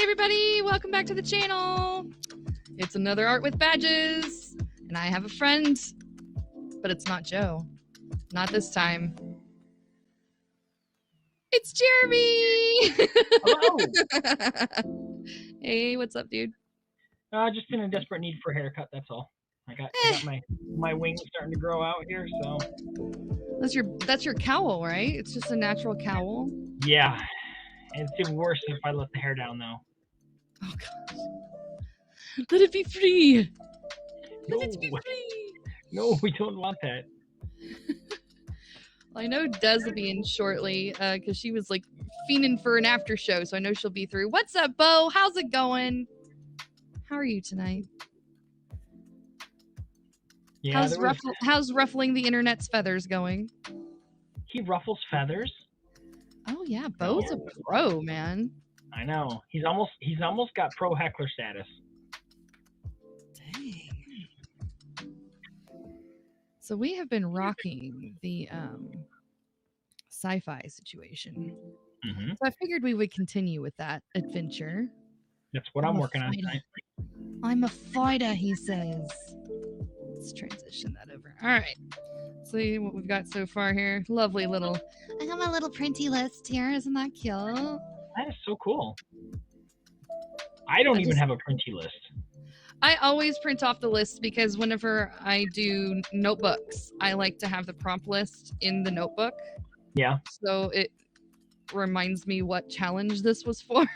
Hey everybody, welcome back to the channel. It's another Art with Badges, and I have a friend, but it's not Joe. Not this time. It's Jeremy! Hello! Hey, what's up, dude? Just in a desperate need for a haircut, that's all. I got my wings starting to grow out here, so... That's your cowl, right? It's just a natural cowl? Yeah. And it's even worse if I let the hair down, though. Oh, gosh. Let it be free! Let it be free! No, we don't want that. Well, I know Des will be in shortly, because she was, like, fiending for an after show, so I know she'll be through. What's up, Bo? How's it going? How are you tonight? Yeah, how's ruffling the internet's feathers going? He ruffles feathers? Oh yeah, Bo's a pro, man. I know. He's almost got pro heckler status. Dang. So we have been rocking the sci-fi situation. Mm-hmm. So I figured we would continue with that adventure. That's what I'm working on tonight. I'm a fighter, he says. Let's transition that over. All right. See what we've got so far here. Lovely little... I got my little printy list here. Isn't that cute? That is so cool. I don't even have a printy list. I always print off the list because whenever I do notebooks, I like to have the prompt list in the notebook. Yeah. So it reminds me what challenge this was for.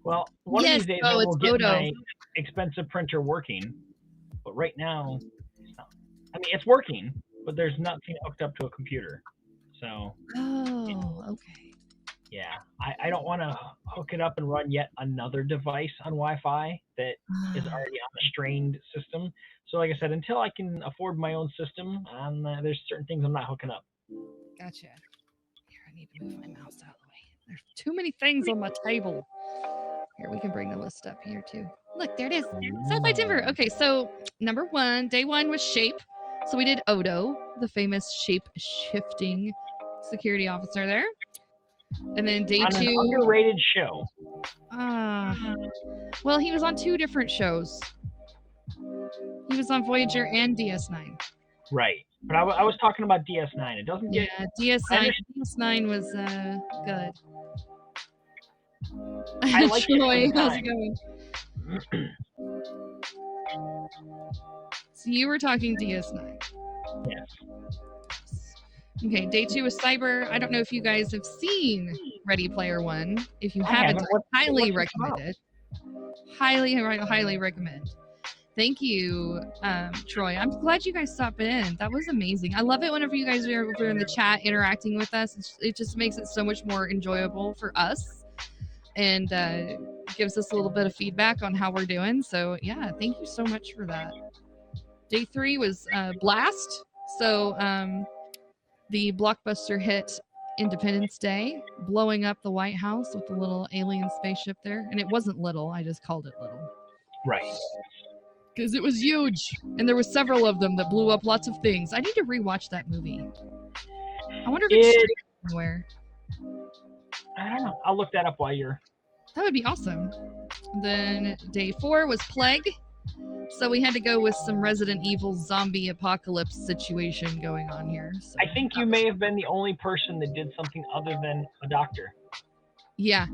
Well, one of these days I will get Odo. my expensive printer working, but right now, it's not. I mean, it's working, but there's nothing hooked up to a computer. So. Oh, okay. Yeah, I don't want to hook it up and run yet another device on Wi-Fi that is already on a strained system. So, like I said, until I can afford my own system, there's certain things I'm not hooking up. Gotcha. Here, I need to move my mouse out of the way. There's too many things on my table. Here, we can bring the list up here, too. Look, there it is. SciFiTEMBER. Okay, so number one, day one was shape. So we did Odo, the famous shape-shifting security officer there. And then day two... an underrated show. Well, he was on two different shows. He was on Voyager and DS9. Right. But I was talking about DS9. It doesn't get... Yeah, DS9 was good. I like Troy, how's it going? So you were talking DS9. Yes. Okay, day two was Cyber. I don't know if you guys have seen Ready Player One. If you haven't, I highly recommend it. Highly recommend. Thank you, Troy. I'm glad you guys stopped in. That was amazing. I love it whenever you guys are over in the chat interacting with us. It just makes it so much more enjoyable for us and gives us a little bit of feedback on how we're doing. So, yeah, thank you so much for that. Day three was Blast. So, the blockbuster hit Independence Day, blowing up the White House with the little alien spaceship there. And it wasn't little. I just called it little. Right. Because it was huge. And there were several of them that blew up lots of things. I need to rewatch that movie. I wonder if it's streaming somewhere. I don't know. I'll look that up while you're... That would be awesome. Then day four was Plague. So we had to go with some Resident Evil zombie apocalypse situation going on here. So. I think you may have been the only person that did something other than a doctor. Yeah.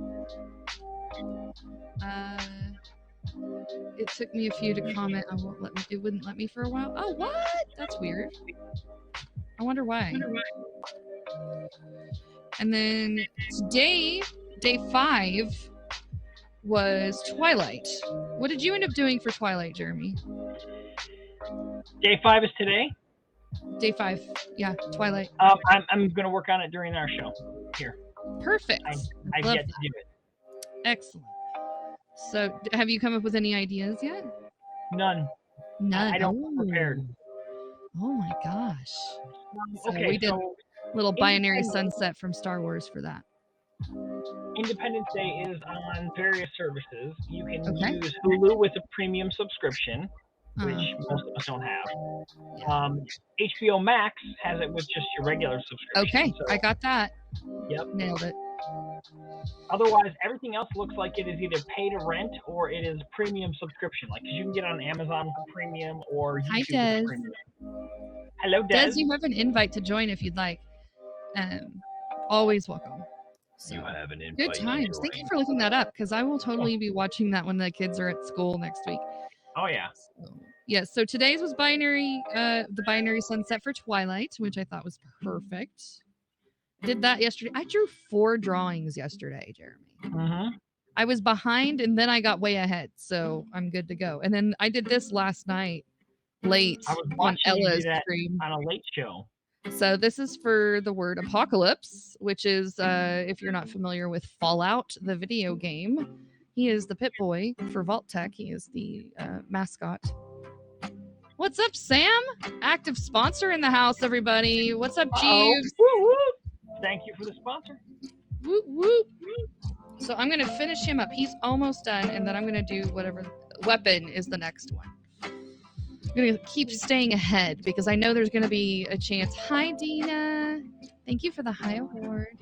It took me a few to comment. It wouldn't let me for a while. Oh, what? That's weird. I wonder why. And then today, day 5 was Twilight. What did you end up doing for Twilight, Jeremy? Day 5 is today? Day 5, yeah, Twilight. I'm going to work on it during our show here. Perfect. I've yet to do it. Excellent. So, have you come up with any ideas yet? None. I don't prepared. Oh my gosh. So okay, we did a little binary sunset from Star Wars for that. Independence Day is on various services. You can use Hulu with a premium subscription, which most of us don't have. HBO Max has it with just your regular subscription. Okay, so, I got that. Yep. Nailed it. Otherwise, everything else looks like it is either pay to rent or it is premium subscription. Like, 'cause you can get on Amazon for premium or YouTube for premium. Hello, Des. Des, you have an invite to join if you'd like. Always welcome. So, you have an invite. Good times. Thank you for looking that up, because I will totally be watching that when the kids are at school next week. Oh, yeah. Yes, so today's was the binary sunset for Twilight, which I thought was perfect. Did that yesterday. I drew 4 drawings yesterday, Jeremy. I was behind, and then I got way ahead, so I'm good to go. And then I did this last night, late, I was on Ella's that stream. On a late show. So this is for the word apocalypse, which is, if you're not familiar with Fallout, the video game, he is the pit boy for Vault Tech. He is the mascot. What's up, Sam? Active sponsor in the house, everybody. What's up, Jeeves? Thank you for the sponsor. Whoop, whoop. So I'm going to finish him up. He's almost done, and then I'm going to do whatever. Weapon is the next one. I'm going to keep staying ahead because I know there's going to be a chance. Hi, Dina. Thank you for the high award.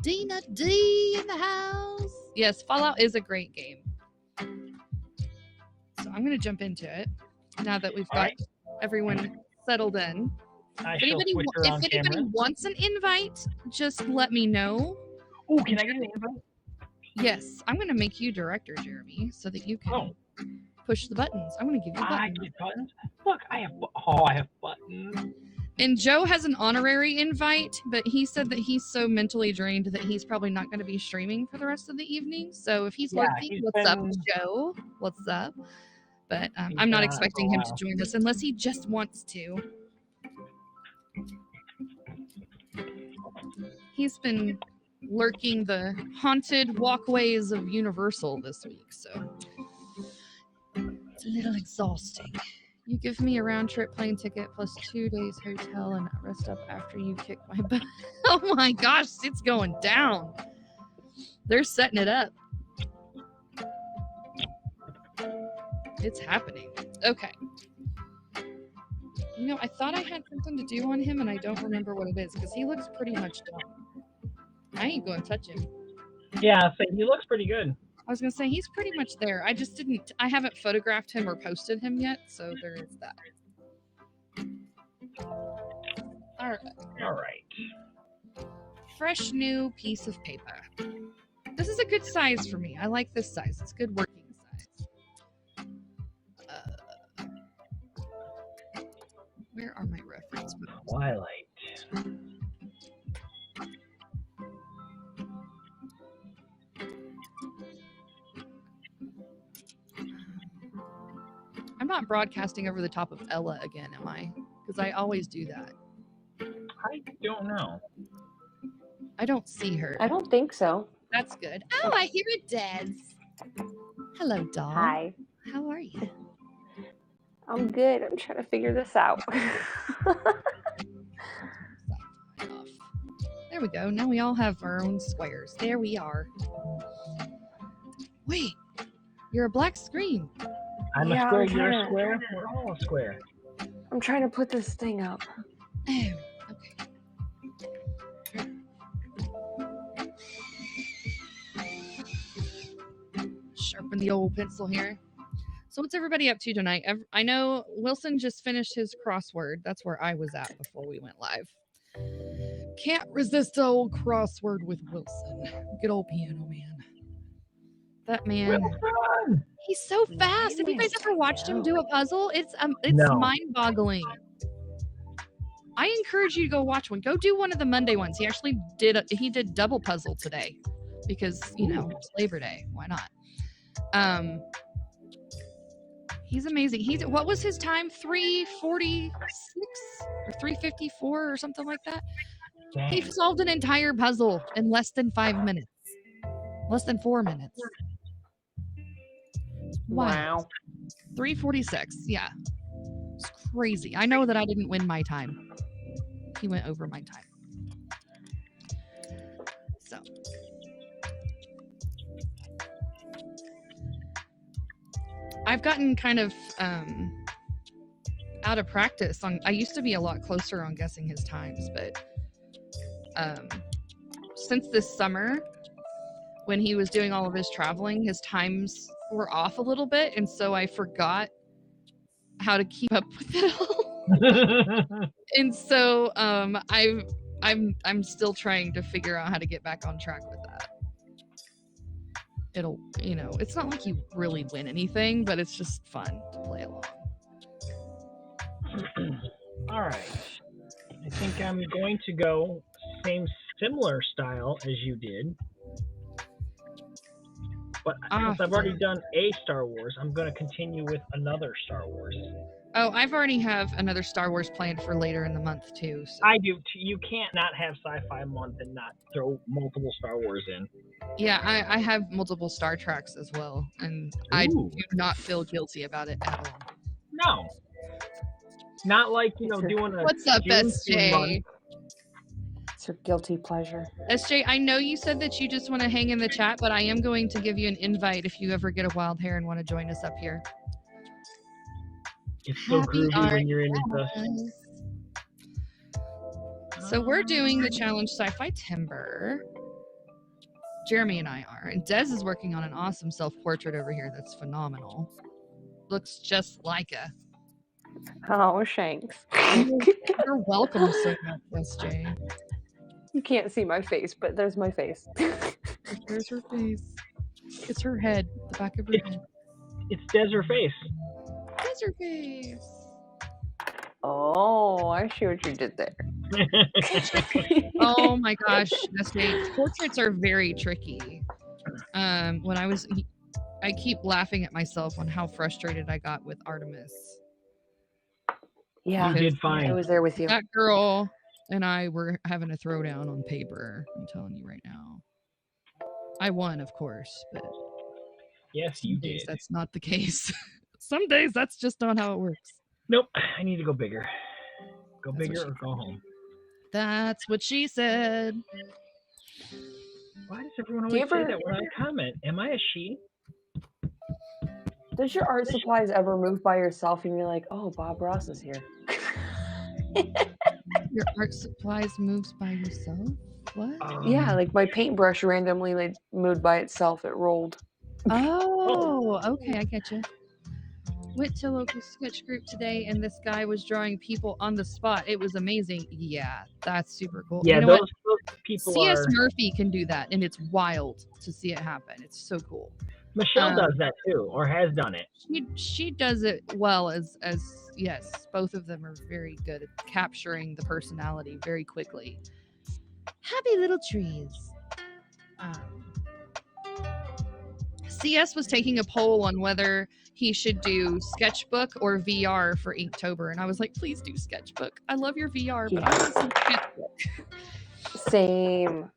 Dina D in the house. Yes, Fallout is a great game. So I'm going to jump into it now that we've got everyone settled in. If anybody wants an invite, just let me know. Oh, can I get an invite? Yes, I'm going to make you director, Jeremy, so that you can push the buttons. I'm going to give you buttons. I get buttons? Look, I have buttons. And Joe has an honorary invite, but he said that he's so mentally drained that he's probably not going to be streaming for the rest of the evening. So if he's lurking, what's up, Joe? What's up? But I'm not expecting him to join us unless he just wants to. He's been lurking the haunted walkways of Universal this week, so it's a little exhausting. You give me a round-trip plane ticket plus 2 days hotel and rest up after you kick my butt. Oh my gosh, it's going down. They're setting it up. It's happening. Okay. You know, I thought I had something to do on him, and I don't remember what it is, because he looks pretty much done. I ain't going to touch him. Yeah, so he looks pretty good. I was going to say, he's pretty much there. I haven't photographed him or posted him yet, so there is that. All right. Fresh new piece of paper. This is a good size for me. I like this size. It's good working size. Where are my reference books? Twilight. I'm not broadcasting over the top of Ella again, am I? Because I always do that. I don't know. I don't see her. I don't think so. That's good. Oh, I hear it, Des. Hello, doll. Hi. How are you? I'm good. I'm trying to figure this out. There we go. Now we all have our own squares. There we are. Wait, you're a black screen. I'm a square, you're a square. We're all a square. I'm trying to put this thing up. Oh, okay. Sharpen the old pencil here. So what's everybody up to tonight? I know Wilson just finished his crossword. That's where I was at before we went live. Can't resist the old crossword with Wilson. Good old piano man. That man. Wilson! He's so fast. Have you guys ever watched him do a puzzle? It's mind-boggling. I encourage you to go watch one. Go do one of the Monday ones. He actually did double puzzle today because, it's Labor Day. Why not? He's amazing. What was his time? 3:46 or 3:54 or something like that. Dang. He solved an entire puzzle in less than 5 minutes. Less than 4 minutes. Wow. 3:46. Yeah. It's crazy. I know that I didn't win my time. He went over my time. So. I've gotten kind of out of practice I used to be a lot closer on guessing his times, but since this summer, when he was doing all of his traveling, his times were off a little bit, and so I forgot how to keep up with it all. And so I'm still trying to figure out how to get back on track with that. It'll, it's not like you really win anything, but it's just fun to play along. All right. I think I'm going to go similar style as you did. But since I've already done a Star Wars, I'm going to continue with another Star Wars. Oh, I've already have another Star Wars planned for later in the month too. So. I do. You can't not have Sci-Fi month and not throw multiple Star Wars in. Yeah, I have multiple Star Treks as well, and I do not feel guilty about it at all. No. Not like, doing a... What's up, SJ? It's your guilty pleasure. SJ, I know you said that you just want to hang in the chat, but I am going to give you an invite if you ever get a wild hair and want to join us up here. It's so groovy when you're in the... So we're doing the challenge SciFiTEMBER. Jeremy and I are. And Des is working on an awesome self-portrait over here that's phenomenal. Looks just like a... Oh, Shanks. You're welcome so much, SJ. You can't see my face, but there's my face. There's her face. It's her head, the back of her head. It's Desert Face. Desert Face. Oh, I see what you did there. Oh my gosh, SJ. Portraits are very tricky. I keep laughing at myself on how frustrated I got with Artemis. Yeah, you did fine. I was there with you. That girl and I were having a throwdown on paper. I'm telling you right now. I won, of course, but yes, you did. That's not the case. Some days that's just not how it works. Nope, I need to go bigger. Go bigger or go home. That's what she said. Why does everyone always say that when I comment? Am I a she? Does your art supplies ever move by yourself and you're like, oh, Bob Ross is here? Your art supplies moves by yourself? What? Yeah, like my paintbrush randomly moved by itself. It rolled. Oh, okay, I get you. Went to a local sketch group today and this guy was drawing people on the spot. It was amazing. Yeah, that's super cool. Yeah, those people C.S. Murphy can do that and it's wild to see it happen. It's so cool. Michelle does that too, or has done it. She does it well as yes, both of them are very good at capturing the personality very quickly. Happy little trees. CS was taking a poll on whether he should do Sketchbook or VR for Inktober, and I was like, please do Sketchbook. I love your VR, but I want some Sketchbook. Same.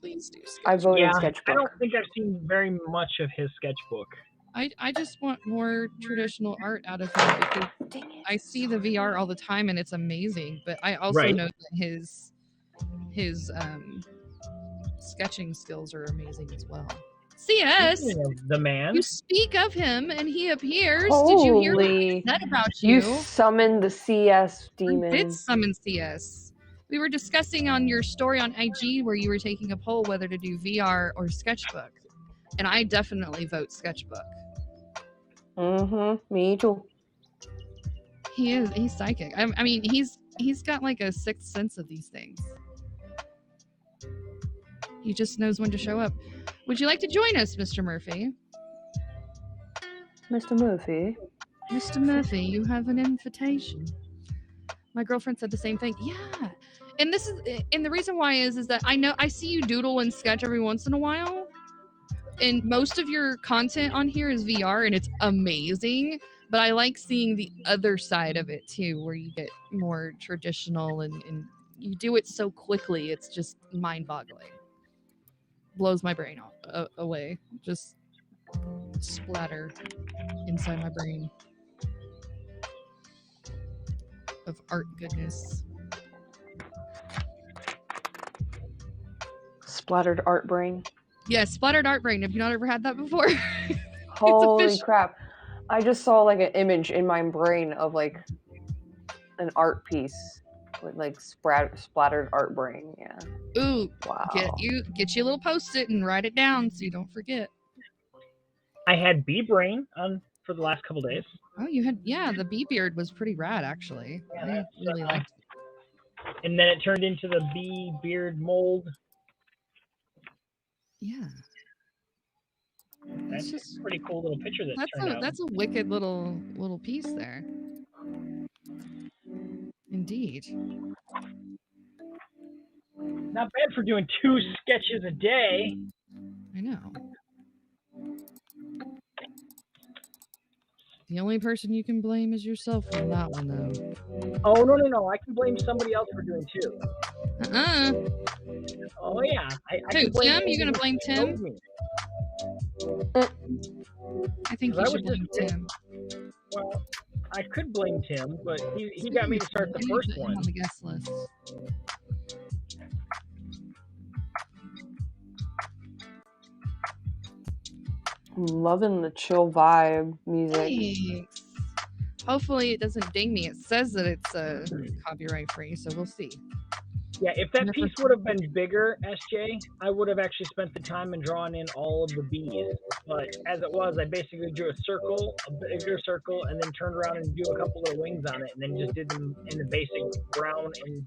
Please do Sketchbook. I voted Sketchbook. I don't think I've seen very much of his Sketchbook. I just want more traditional art out of him because I see the VR all the time and it's amazing, but I also know that his sketching skills are amazing as well. CS, the man. You speak of him and he appears. Holy, did you hear what I said about you? You summoned the CS demon. I did summon CS. We were discussing on your story on IG where you were taking a poll whether to do VR or Sketchbook. And I definitely vote Sketchbook. Me too. He's psychic. I mean, he's got like a sixth sense of these things. He just knows when to show up. Would you like to join us, Mr. Murphy? Mr. Murphy? Mr. Murphy, you have an invitation. My girlfriend said the same thing. Yeah. And the reason why is that I see you doodle and sketch every once in a while. And most of your content on here is VR and it's amazing. But I like seeing the other side of it too, where you get more traditional and you do it so quickly. It's just mind-boggling. Blows my brain away. Just splatter inside my brain of art goodness. Splattered art brain. Yeah, splattered art brain. Have you not ever had that before? Holy crap. I just saw like an image in my brain of like an art piece. with like splattered art brain. Yeah. Ooh, Wow. get you a little post-it and write it down so you don't forget. I had bee brain on for the last couple days. Oh, you had the bee beard was pretty rad actually. Yeah, I really liked it. And then it turned into the bee beard mold. Yeah. That's just a pretty cool little picture turned out. That's a wicked little piece there. Indeed. Not bad for doing 2 sketches a day. I know. The only person you can blame is yourself on that one, though. Oh, no. I can blame somebody else for doing 2. Oh, yeah. I Tim? You going to blame Tim? I think you should blame Tim. Well, I could blame Tim, but he got me to start the first one. On the guest list. I'm loving the chill vibe music. Thanks. Hopefully it doesn't ding me. It says that it's copyright free, so we'll see. Yeah, if that piece would have been bigger, SJ, I would have actually spent the time and drawn in all of the bees. But as it was, I basically drew a circle, a bigger circle, and then turned around and drew a couple of wings on it, and then just did them in the basic brown and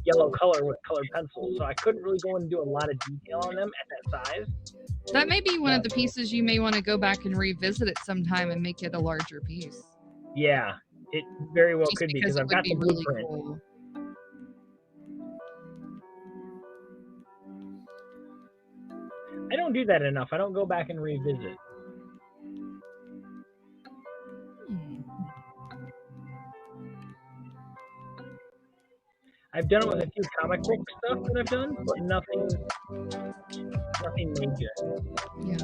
yellow color with colored pencils. So I couldn't really go and do a lot of detail on them at that size. That may be one of the pieces you may want to go back and revisit it sometime and make it a larger piece. Yeah, it very well could be because I've got the blueprint. Really cool. I don't do that enough. I don't go back and revisit. I've done it with a few comic book stuff that I've done, but nothing major. Yeah.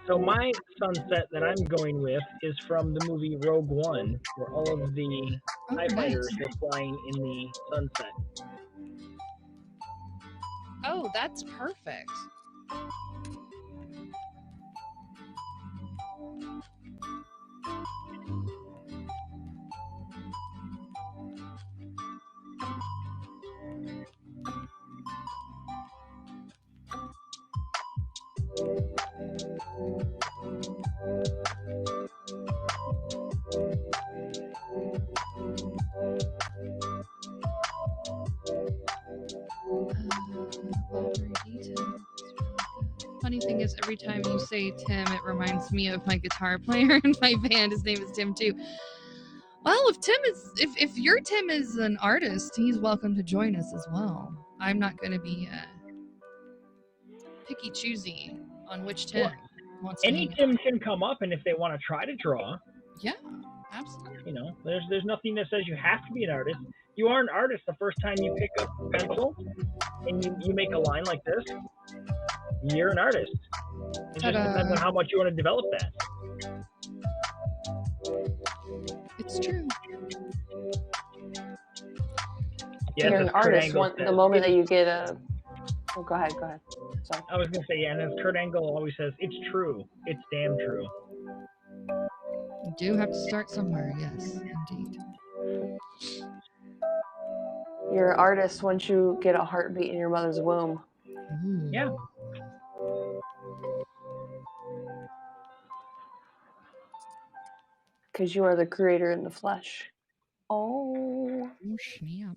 So my sunset that I'm going with is from the movie Rogue One, where all of the TIE fighters are flying in the sunset. Oh, that's perfect. Funny thing is, every time you say Tim, it reminds me of my guitar player in my band. His name is Tim too. Well, if your Tim is an artist, he's welcome to join us as well. I'm not going to be picky choosy on which Tim wants to. Any Tim can come up, and if they want to try to draw, yeah, absolutely. You know, there's nothing that says you have to be an artist. You are an artist the first time you pick up a pencil and you make a line like this. You're an artist. It just depends on how much you want to develop that. It's true. Yeah, you're an artist the moment that you get a... Oh, go ahead. Sorry. I was going to say, yeah, and as Kurt Angle always says, it's true. It's damn true. You do have to start somewhere, yes, indeed. You're an artist once you get a heartbeat in your mother's womb. Ooh. Yeah. Because you are the creator in the flesh. Oh, snap.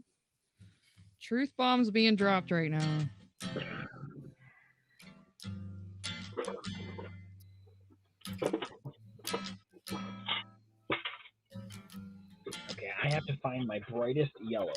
Truth bombs being dropped right now. Okay, I have to find my brightest yellow.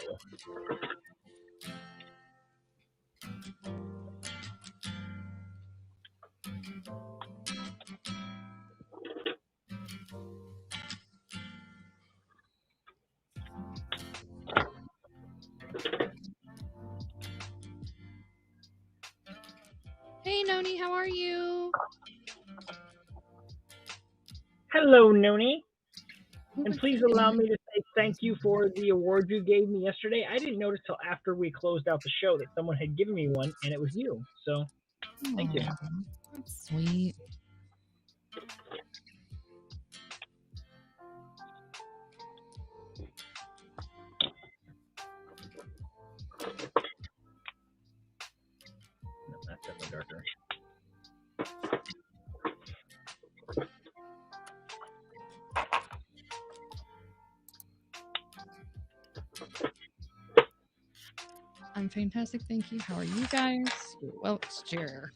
Hey, Noni, how are you? Hello, Noni. And please allow me to say thank you for the award you gave me yesterday. I didn't notice till after we closed out the show that someone had given me one, and it was you. So, thank you. That's sweet. I'm fantastic, thank you. How are you guys? Well, it's Jer.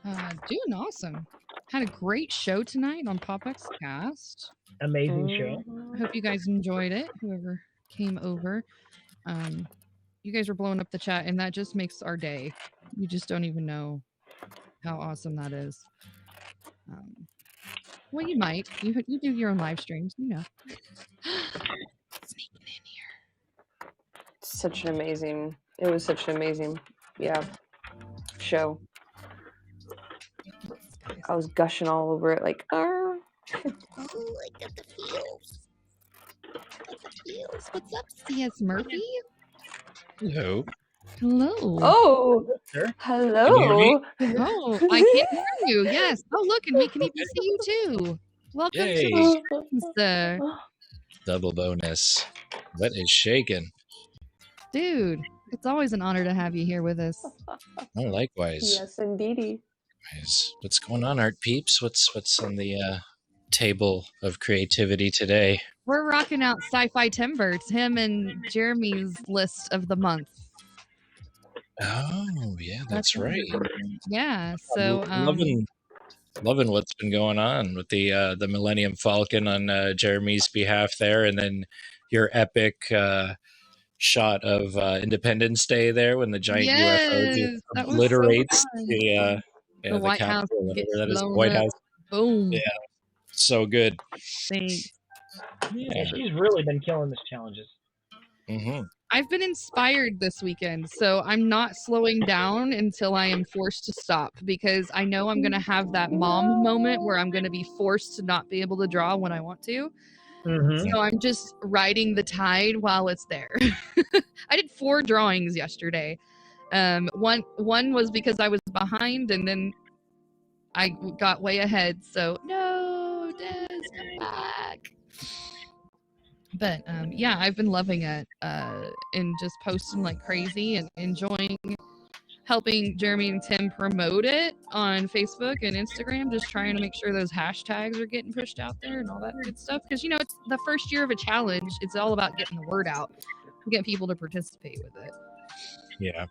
Doing awesome. Had a great show tonight on PopXCast. Amazing show. I hope you guys enjoyed it, whoever came over. You guys were blowing up the chat, and that just makes our day. You just don't even know how awesome that is. Well, you might. You do your own live streams, you know. Sneaking in here. It was such an amazing, show. I was gushing all over it, like, oh, I got the feels. What's up, C.S. Murphy? Hello. Hello. Oh, Sure. hello. Oh, I can hear you. Yes. Oh, look, and we can even see you too. Welcome Yay. to the Double bonus. What is shaking? dude. It's always an honor to have you here with us. Oh, likewise. Yes, indeedy. What's going on, art peeps? What's on the table of creativity today? We're rocking out SciFiTEMBER. It's him and Jeremy's list of the month. Oh, yeah, that's right. Yeah, so loving what's been going on with the Millennium Falcon on Jeremy's behalf there, and then your epic shot of Independence Day there when the giant UFO just obliterates the White House, the White House. Boom. Yeah, so good. Thanks. Yeah, she's really been killing this challenges. Mm-hmm. I've been inspired this weekend, so I'm not slowing down until I am forced to stop, because I know I'm going to have that mom moment where I'm going to be forced to not be able to draw when I want to. Mm-hmm. So I'm just riding the tide while it's there. I did 4 drawings yesterday. One was because I was behind, and then I got way ahead. So no, Des, come back. But yeah, I've been loving it and just posting like crazy and enjoying helping Jeremy and Tim promote it on Facebook and Instagram, just trying to make sure those hashtags are getting pushed out there and all that good stuff. Because, you know, it's the first year of a challenge. It's all about getting the word out and get people to participate with it. Yeah.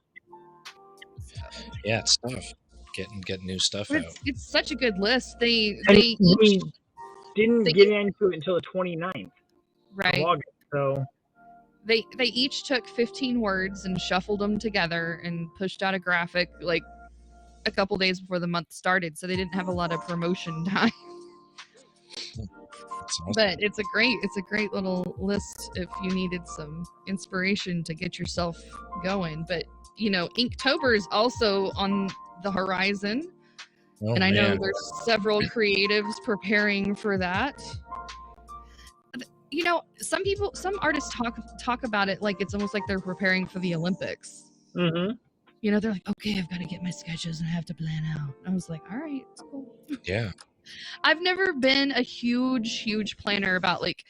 Yeah, it's tough. Getting new stuff out. It's such a good list. We didn't get into it until the 29th. Right. Of August, so they each took 15 words and shuffled them together and pushed out a graphic like a couple days before the month started, so they didn't have a lot of promotion time. Awesome. But it's a great little list if you needed some inspiration to get yourself going. But you know, Inktober is also on the horizon, and I know there's several creatives preparing for that. You know, some artists talk about it like it's almost like they're preparing for the Olympics. Mm-hmm. You know, they're like, okay, I've got to get my sketches and I have to plan out. I was like, all right, it's cool. Yeah. I've never been a huge planner about like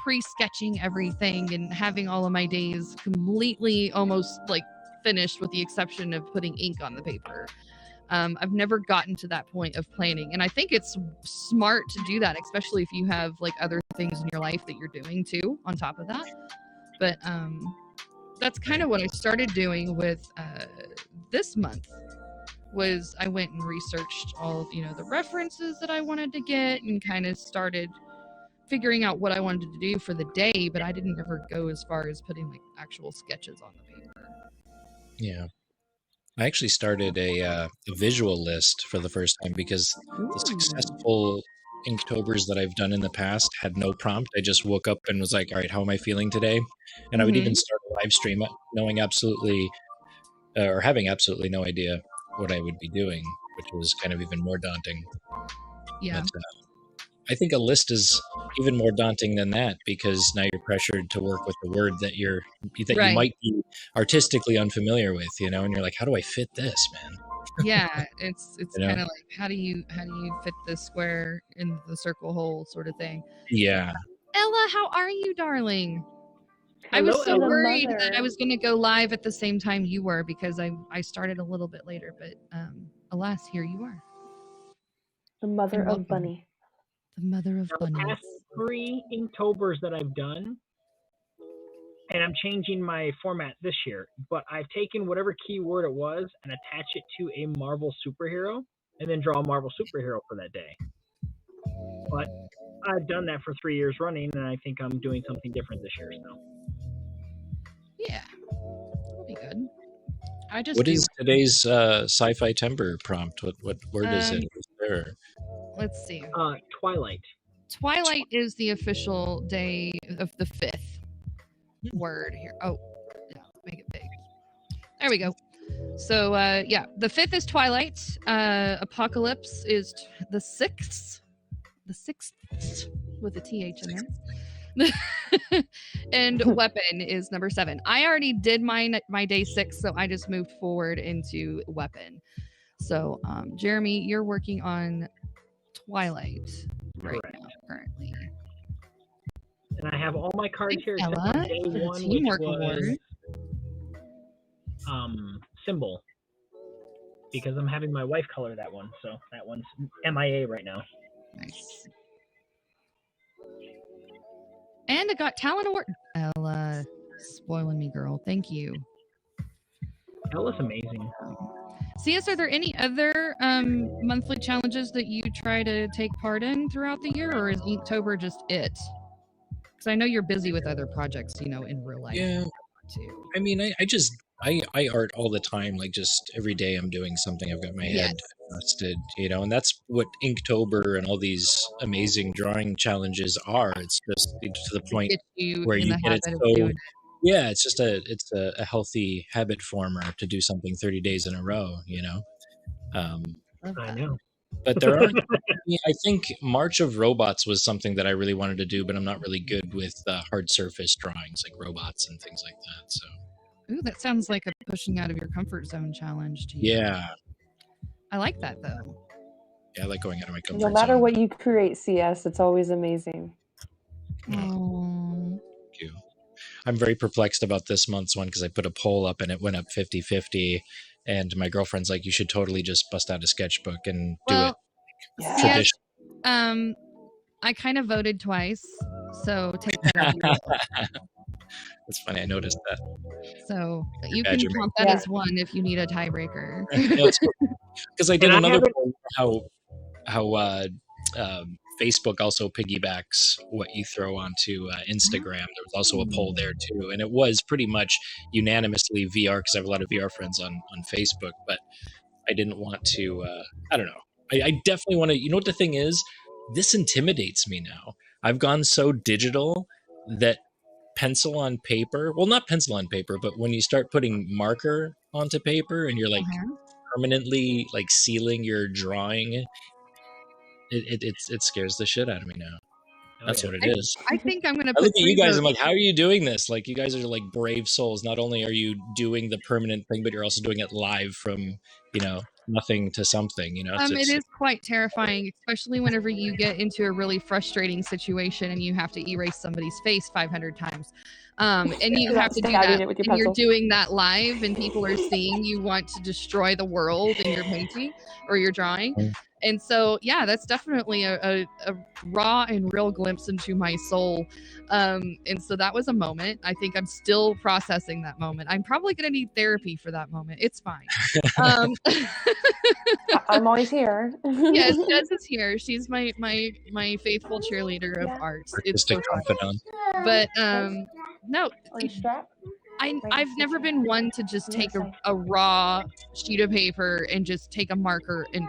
pre-sketching everything and having all of my days completely almost like finished with the exception of putting ink on the paper. I've never gotten to that point of planning, and I think it's smart to do that, especially if you have like other things in your life that you're doing too on top of that. But that's kind of what I started doing with this month. Was I went and researched all of, you know, the references that I wanted to get and kind of started figuring out what I wanted to do for the day, but I didn't ever go as far as putting like actual sketches on the paper. Yeah. I actually started a visual list for the first time because the successful Inktobers that I've done in the past had no prompt. I just woke up and was like, all right, how am I feeling today? And I would even start a live stream knowing absolutely or having absolutely no idea what I would be doing, which was kind of even more daunting. Yeah. But, I think a list is even more daunting than that because now you're pressured to work with the word that you might be artistically unfamiliar with, you know, and you're like, how do I fit this, man? Yeah, it's kind of like how do you fit the square in the circle hole sort of thing. Yeah. Ella, how are you, darling? Hello, I was so Ella, worried mother. that I was going to go live at the same time you were because I started a little bit later, but alas, here you are. The mother of Bunny. The mother of Bunny. The past 3 Inktobers that I've done, and I'm changing my format this year, but I've taken whatever keyword it was and attach it to a Marvel superhero and then draw a Marvel superhero for that day. But I've done that for 3 years running, and I think I'm doing something different this year. So. Yeah, that'll be good. What is today's SciFiTEMBER prompt? What word is it? Is there? Let's see. Twilight. Twilight is the official day of the 5th word here. Oh, yeah, make it big. There we go. So, yeah, the 5th is Twilight. Apocalypse is the 6th. The 6th with a TH in there. And weapon is number 7. I already did my day 6, so I just moved forward into weapon. So, Jeremy, you're working on Twilight right now, currently. And I have all my cards here except Ella, for day 1, teamwork which was award. symbol. Because I'm having my wife color that one, so that one's MIA right now. Nice. And I got talent award. Ella, spoiling me, girl. Thank you. Ella's amazing. CS, are there any other monthly challenges that you try to take part in throughout the year, or is Inktober just it? Because I know you're busy with other projects, you know, in real life. Yeah. Too. I mean, I art all the time. Like, just every day I'm doing something. I've got my head adjusted, you know, and that's what Inktober and all these amazing drawing challenges are. It's just to the point where you get it so. Yeah, it's just a healthy habit former to do something 30 days in a row, you know. I know. But there are, I think March of Robots was something that I really wanted to do, but I'm not really good with hard surface drawings like robots and things like that. So. Ooh, that sounds like a pushing out of your comfort zone challenge to you. Yeah. I like that, though. Yeah, I like going out of my comfort zone. No matter what you create, CS, it's always amazing. Oh. Thank you. I'm very perplexed about this month's one because I put a poll up and it went up 50-50. And my girlfriend's like, you should totally just bust out a sketchbook and do it. Yes, I kind of voted twice, so take that out of your That's funny. I noticed that. So you can count that as one if you need a tiebreaker. Because I did another one how Facebook also piggybacks what you throw onto Instagram. There was also a poll there too, and it was pretty much unanimously VR because I have a lot of VR friends on Facebook. But I didn't want to. I don't know. I definitely want to. You know what the thing is? This intimidates me now. I've gone so digital that pencil on paper, well, not pencil on paper, but when you start putting marker onto paper and you're like permanently like sealing your drawing, it scares the shit out of me now. That's what it is. I think I'm going to look at you guys. I'm like, how are you doing this? Like, you guys are like brave souls. Not only are you doing the permanent thing, but you're also doing it live from, you know, nothing to something, you know. It is quite terrifying, especially whenever you get into a really frustrating situation and you have to erase somebody's face 500 times. And you have to do that, and you're doing that live, and people are seeing you want to destroy the world in your painting or your drawing. And so, yeah, that's definitely a raw and real glimpse into my soul. And so that was a moment. I think I'm still processing that moment. I'm probably going to need therapy for that moment. It's fine. I'm always here. Yes, Des is here. She's my faithful cheerleader of art. It's so confidant. But no, I've never been one to just take a raw sheet of paper and just take a marker and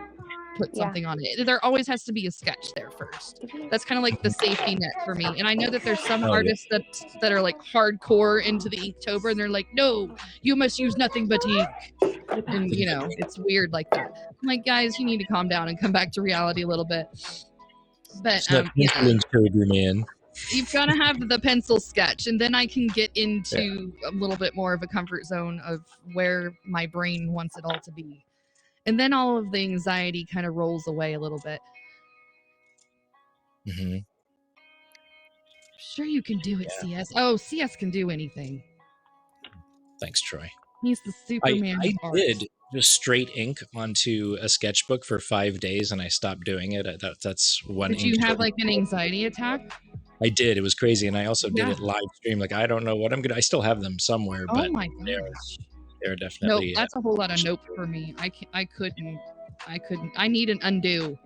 put something on it. There always has to be a sketch there first. That's kind of like the safety net for me. And I know that there's some artists that are like hardcore into the Inktober, and they're like, no, you must use nothing but ink. And you know, it's weird like that. I'm like, guys, you need to calm down and come back to reality a little bit. But you've got to have the pencil sketch, and then I can get into a little bit more of a comfort zone of where my brain wants it all to be. And then all of the anxiety kind of rolls away a little bit. Mm-hmm. Sure, you can do it, CS. Oh, CS can do anything. Thanks, Troy. He's the Superman. I did just straight ink onto a sketchbook for 5 days, and I stopped doing it. That's one. Did you have like an anxiety attack? I did. It was crazy, and I also did it live stream. Like, I don't know what I'm gonna. I still have them somewhere, but my gosh. they're Nope, definitely. that's a whole lot of nope for me. I couldn't. I need an undo.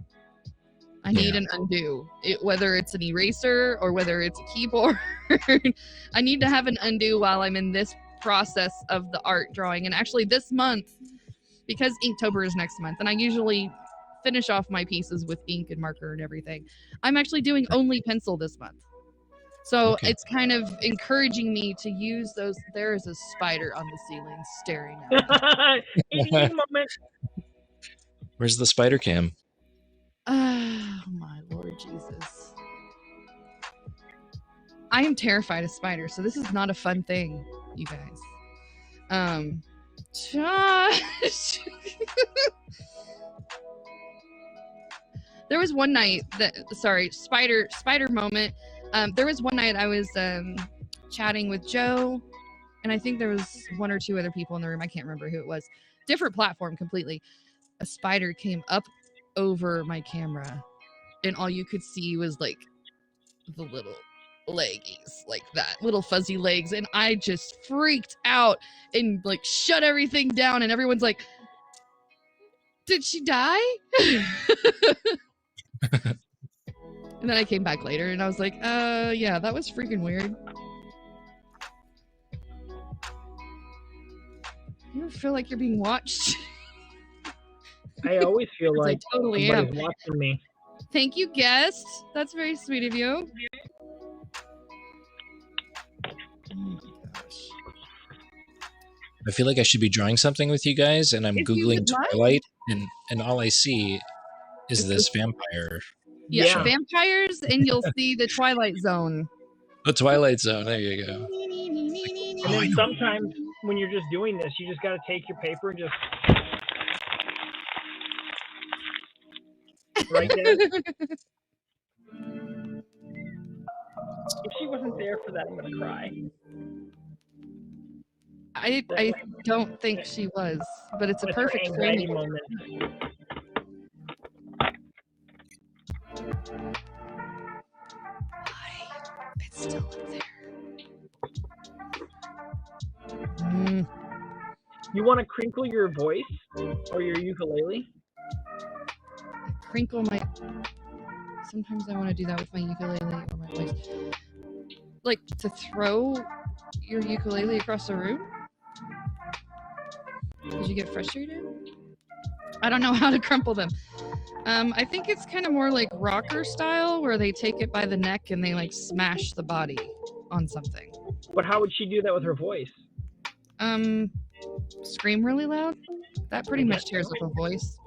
I need an undo. Whether it's an eraser or whether it's a keyboard, I need to have an undo while I'm in this process of the art drawing. And actually, this month, because Inktober is next month, and I usually finish off my pieces with ink and marker and everything, I'm actually doing only pencil this month. So it's kind of encouraging me to use those. There is a spider on the ceiling staring at me. Where's the spider cam? Oh my Lord Jesus. I am terrified of spiders, so this is not a fun thing, you guys. Josh. There was one night that, spider moment. There was one night I was chatting with Joe, and I think there was one or two other people in the room. I can't remember who it was. Different platform completely. A spider came up over my camera, and all you could see was like the little leggies, like that, little fuzzy legs, and I just freaked out and like shut everything down, and everyone's like, did she die? And then I came back later and I was like, yeah, that was freaking weird. You ever feel like you're being watched? I always feel like I totally somebody's watching me. Thank you, guest. That's very sweet of you. Oh my gosh. I feel like I should be drawing something with you guys, and I'm Googling Twilight, and all I see is this vampire. Yeah, vampires, and you'll see the Twilight Zone. The Twilight Zone, there you go. And then sometimes when you're just doing this, you just got to take your paper and just... right there. If she wasn't there for that, I'm going to cry. I don't think she was, but it's a perfect framing moment. It's still up there. You want to crinkle your voice or your ukulele? Crinkle my... Sometimes I want to do that with my ukulele or my voice. Like, to throw your ukulele across the room? Did you get frustrated? I don't know how to crumple them. I think it's kind of more like rocker style, where they take it by the neck and they like smash the body on something. But how would she do that with her voice? Scream really loud. That pretty much tears up a voice.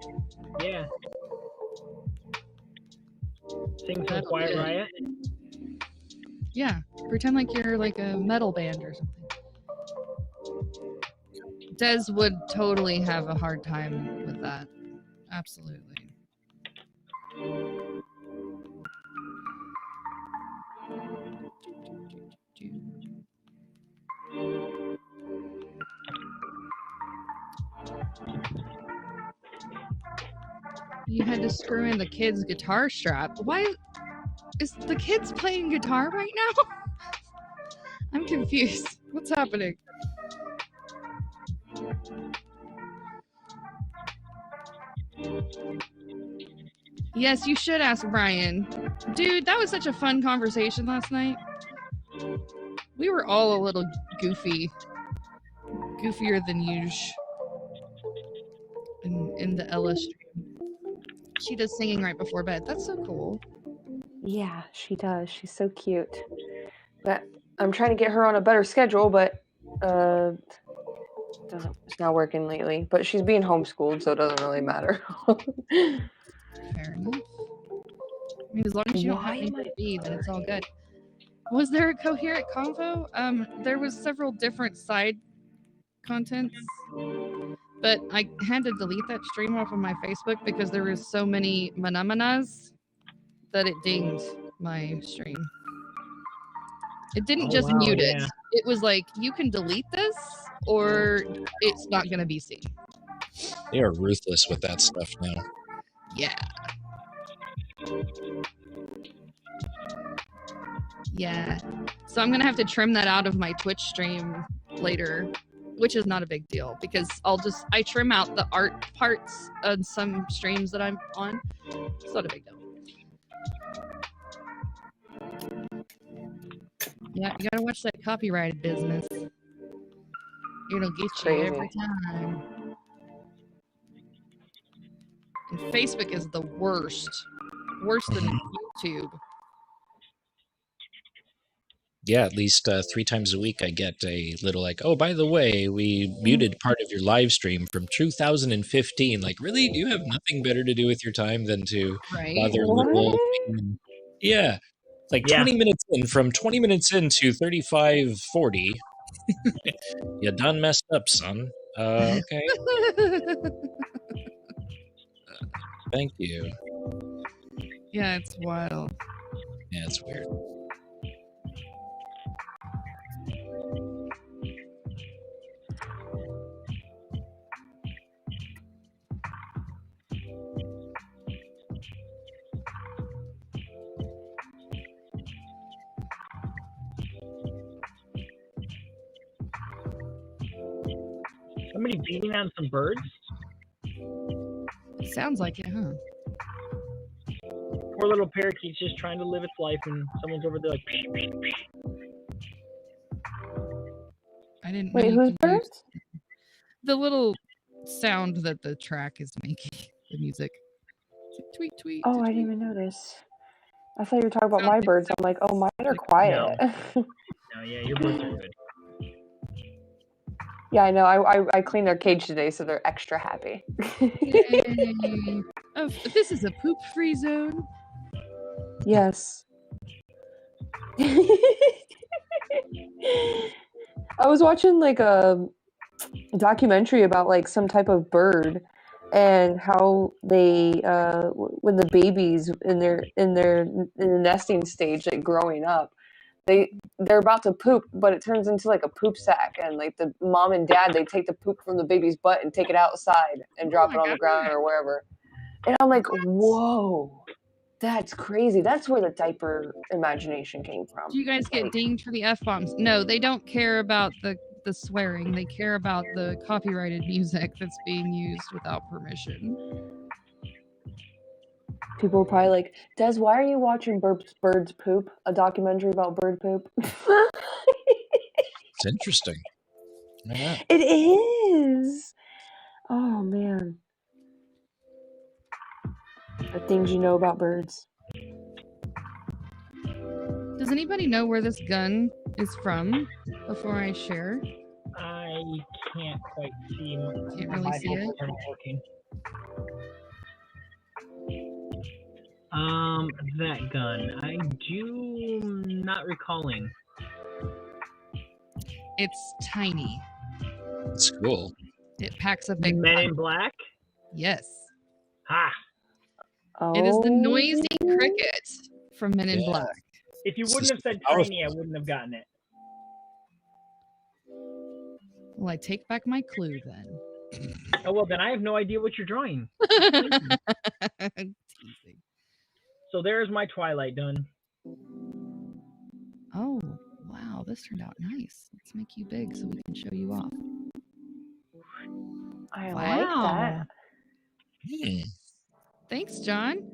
Yeah. Sing some Quiet Riot. Yeah, pretend like you're like a metal band or something. Des would totally have a hard time with that. Absolutely. You had to screw in the kid's guitar strap. Why is the kid's playing guitar right now? I'm confused. What's happening? Yes, you should ask Brian. Dude, that was such a fun conversation last night. We were all a little goofy. Goofier than usual. In the Ella stream. She does singing right before bed. That's so cool. Yeah, she does. She's so cute. But I'm trying to get her on a better schedule, but it's not working lately. But she's being homeschooled, so it doesn't really matter. Fair enough. I mean, as long as you don't have anybody to be, then it's all good. Was there a coherent convo? There was several different side contents, but I had to delete that stream off of my Facebook because there was so many manamanas that it dinged my stream. It didn't just mute it. It was like, you can delete this or it's not going to be seen. They are ruthless with that stuff now. Yeah. Yeah. So I'm gonna have to trim that out of my Twitch stream later, which is not a big deal because I trim out the art parts on some streams that I'm on. It's not a big deal. Yeah, you gotta watch that copyright business. It'll get you every time. And Facebook is the worst. Worse than YouTube. Yeah, at least 3 times a week I get a little like, oh, by the way, we muted part of your live stream from 2015. Like, really? Do you have nothing better to do with your time than to bother little old me? Yeah. It's like 20 minutes in, from 20 minutes in to 35:40. You done messed up, son. Okay. Thank you. Yeah, it's wild. Yeah, it's weird. Somebody beating on some birds? Sounds like it, huh? Poor little parakeet's just trying to live its life, and someone's over there like, psh, psh, psh. I didn't know. Wait, whose birds? The little sound that the track is making, the music. It's like, tweet, tweet. Oh, I didn't even notice. I thought you were talking about my birds. I'm like, oh, mine are quiet. No, yeah, your birds are good. Yeah, I know. I cleaned their cage today, so they're extra happy. Yay. Oh, this is a poop-free zone. Yes. I was watching like a documentary about like some type of bird and how they when the babies in the nesting stage, like growing up, they're about to poop, but it turns into like a poop sack, and like the mom and dad, they take the poop from the baby's butt and take it outside and drop it on the ground or wherever. And I'm like, whoa, that's crazy. That's where the diaper imagination came from. Do you guys get dinged for the F-bombs? No, they don't care about the swearing. They care about the copyrighted music that's being used without permission. People are probably like, Des, why are you watching Birds Poop? A documentary about bird poop? It's interesting. Yeah. It is. Oh, man. The things you know about birds. Does anybody know where this gun is from before I share? I can't quite see. Can't really see it? Are not working. That gun. I do not recalling. It's tiny. It's cool. It packs a big Men punch. in Black? Yes. Ha! It is the noisy cricket from Men in Black. If you wouldn't have said tiny, I wouldn't have gotten it. Well, I take back my clue then. Oh, well, then I have no idea what you're drawing. Teasing. So there's my Twilight done. Oh, wow. This turned out nice. Let's make you big so we can show you off. I like that. Thanks, John.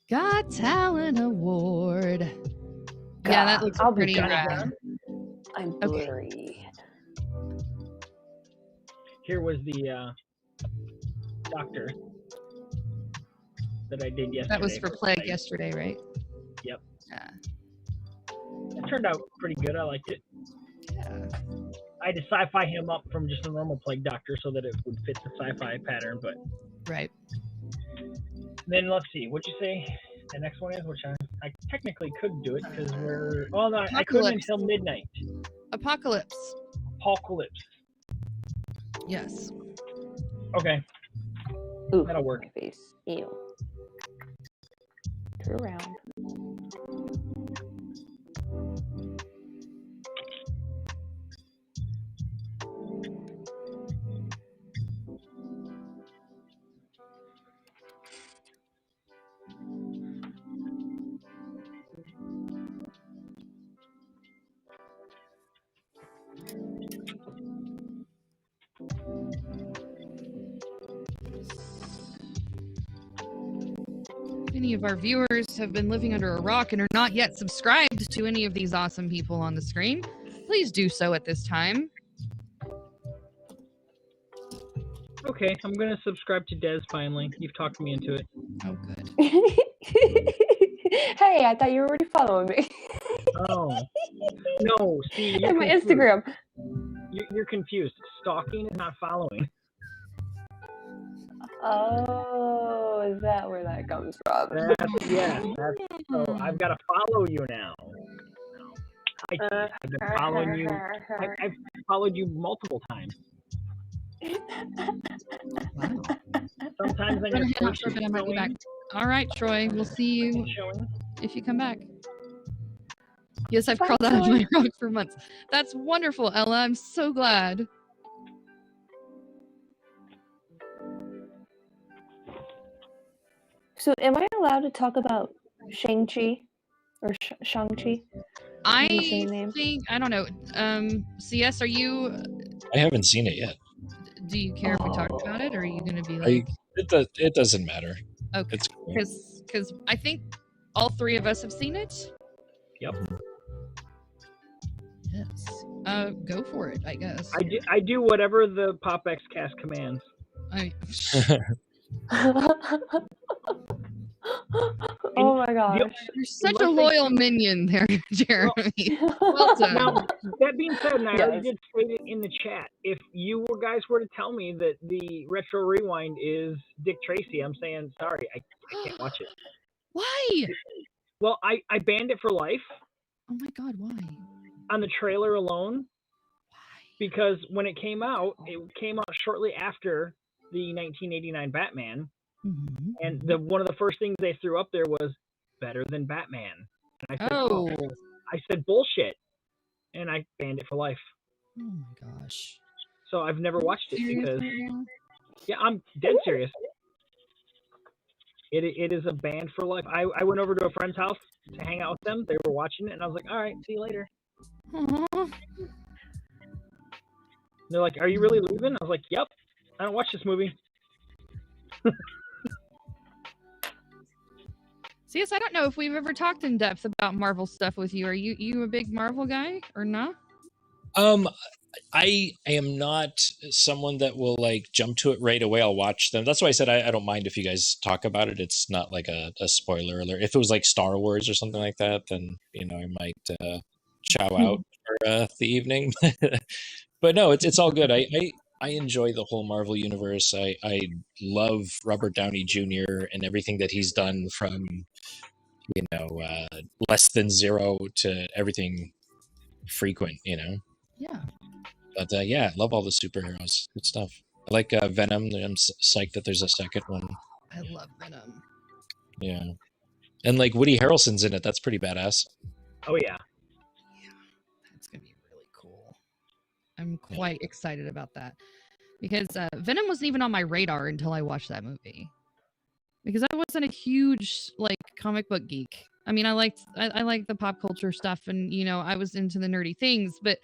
Got Talent Award. God, yeah, that looks pretty rad. I'm blurry. Okay. Here was the doctor that I did yesterday. That was for Plague yesterday, right? Yep. Yeah. It turned out pretty good. I liked it. Yeah. I had to sci-fi him up from just a normal Plague doctor so that it would fit the sci-fi pattern, but... Right. Then let's see. What'd you say the next one is? Which I technically could do it because we're... Oh, no, I couldn't until midnight. Apocalypse. Apocalypse. Yes. Okay. Ooh, that'll work. My face. Ew. Turn around. any of our viewers have been living under a rock and are not yet subscribed to any of these awesome people on the screen, please do so at this time. Okay, I'm gonna subscribe to Des finally. You've talked me into it. Oh, good. Hey, I thought you were already following me. Oh. No, see, you're And my confused. Instagram. You're confused. Stalking is not following. Oh, is that where that comes from? So I've got to follow you now. I've been following you. I've followed you multiple times. Wow. Sometimes I'm gonna hang out for a bit. I might be back. All right, Troy. We'll see you if you come back. Yes, I've crawled out of my rock for months. That's wonderful, Ella. I'm so glad. So, am I allowed to talk about Shang Chi or Shang Chi? I think I don't know. CS, are you? I haven't seen it yet. Do you care if we talk about it, or are you going to be like? It doesn't matter. Okay. It's cool. Because I think all three of us have seen it. Yep. Yes. Go for it, I guess. I do whatever the PopXCast commands. Oh my gosh. You're such a loyal minion there, Jeremy. Well done. Now, that being said, and I already did state it in the chat, if you guys were to tell me that the Retro Rewind is Dick Tracy, I'm saying, sorry, I can't watch it. Why? Well, I banned it for life. Oh my god, why? On the trailer alone. Because when it came out shortly after the 1989 Batman. Mm-hmm. And one of the first things they threw up there was better than Batman. And I said, I said bullshit, and I banned it for life. Oh my gosh! So I've never watched it because, I'm dead serious. It is a ban for life. I went over to a friend's house to hang out with them. They were watching it, and I was like, all right, see you later. Aww. They're like, are you really leaving? I was like, yep. I don't watch this movie. CS, I don't know if we've ever talked in depth about Marvel stuff with you. Are you a big Marvel guy or not? I am not someone that will like jump to it right away. I'll watch them. That's why I said I don't mind if you guys talk about it. It's not like a spoiler alert. If it was like Star Wars or something like that, then I might chow out for the evening. But no, it's all good. I enjoy the whole Marvel universe. I love Robert Downey Jr. and everything that he's done from, less than zero to everything frequent, Yeah. But I love all the superheroes. Good stuff. I like Venom. I'm psyched that there's a second one. I love Venom. Yeah. And like Woody Harrelson's in it. That's pretty badass. Oh, yeah. That's going to be really cool. I'm quite excited about that. Because Venom wasn't even on my radar until I watched that movie. Because I wasn't a huge comic book geek. I mean, I liked the pop culture stuff, and I was into the nerdy things, but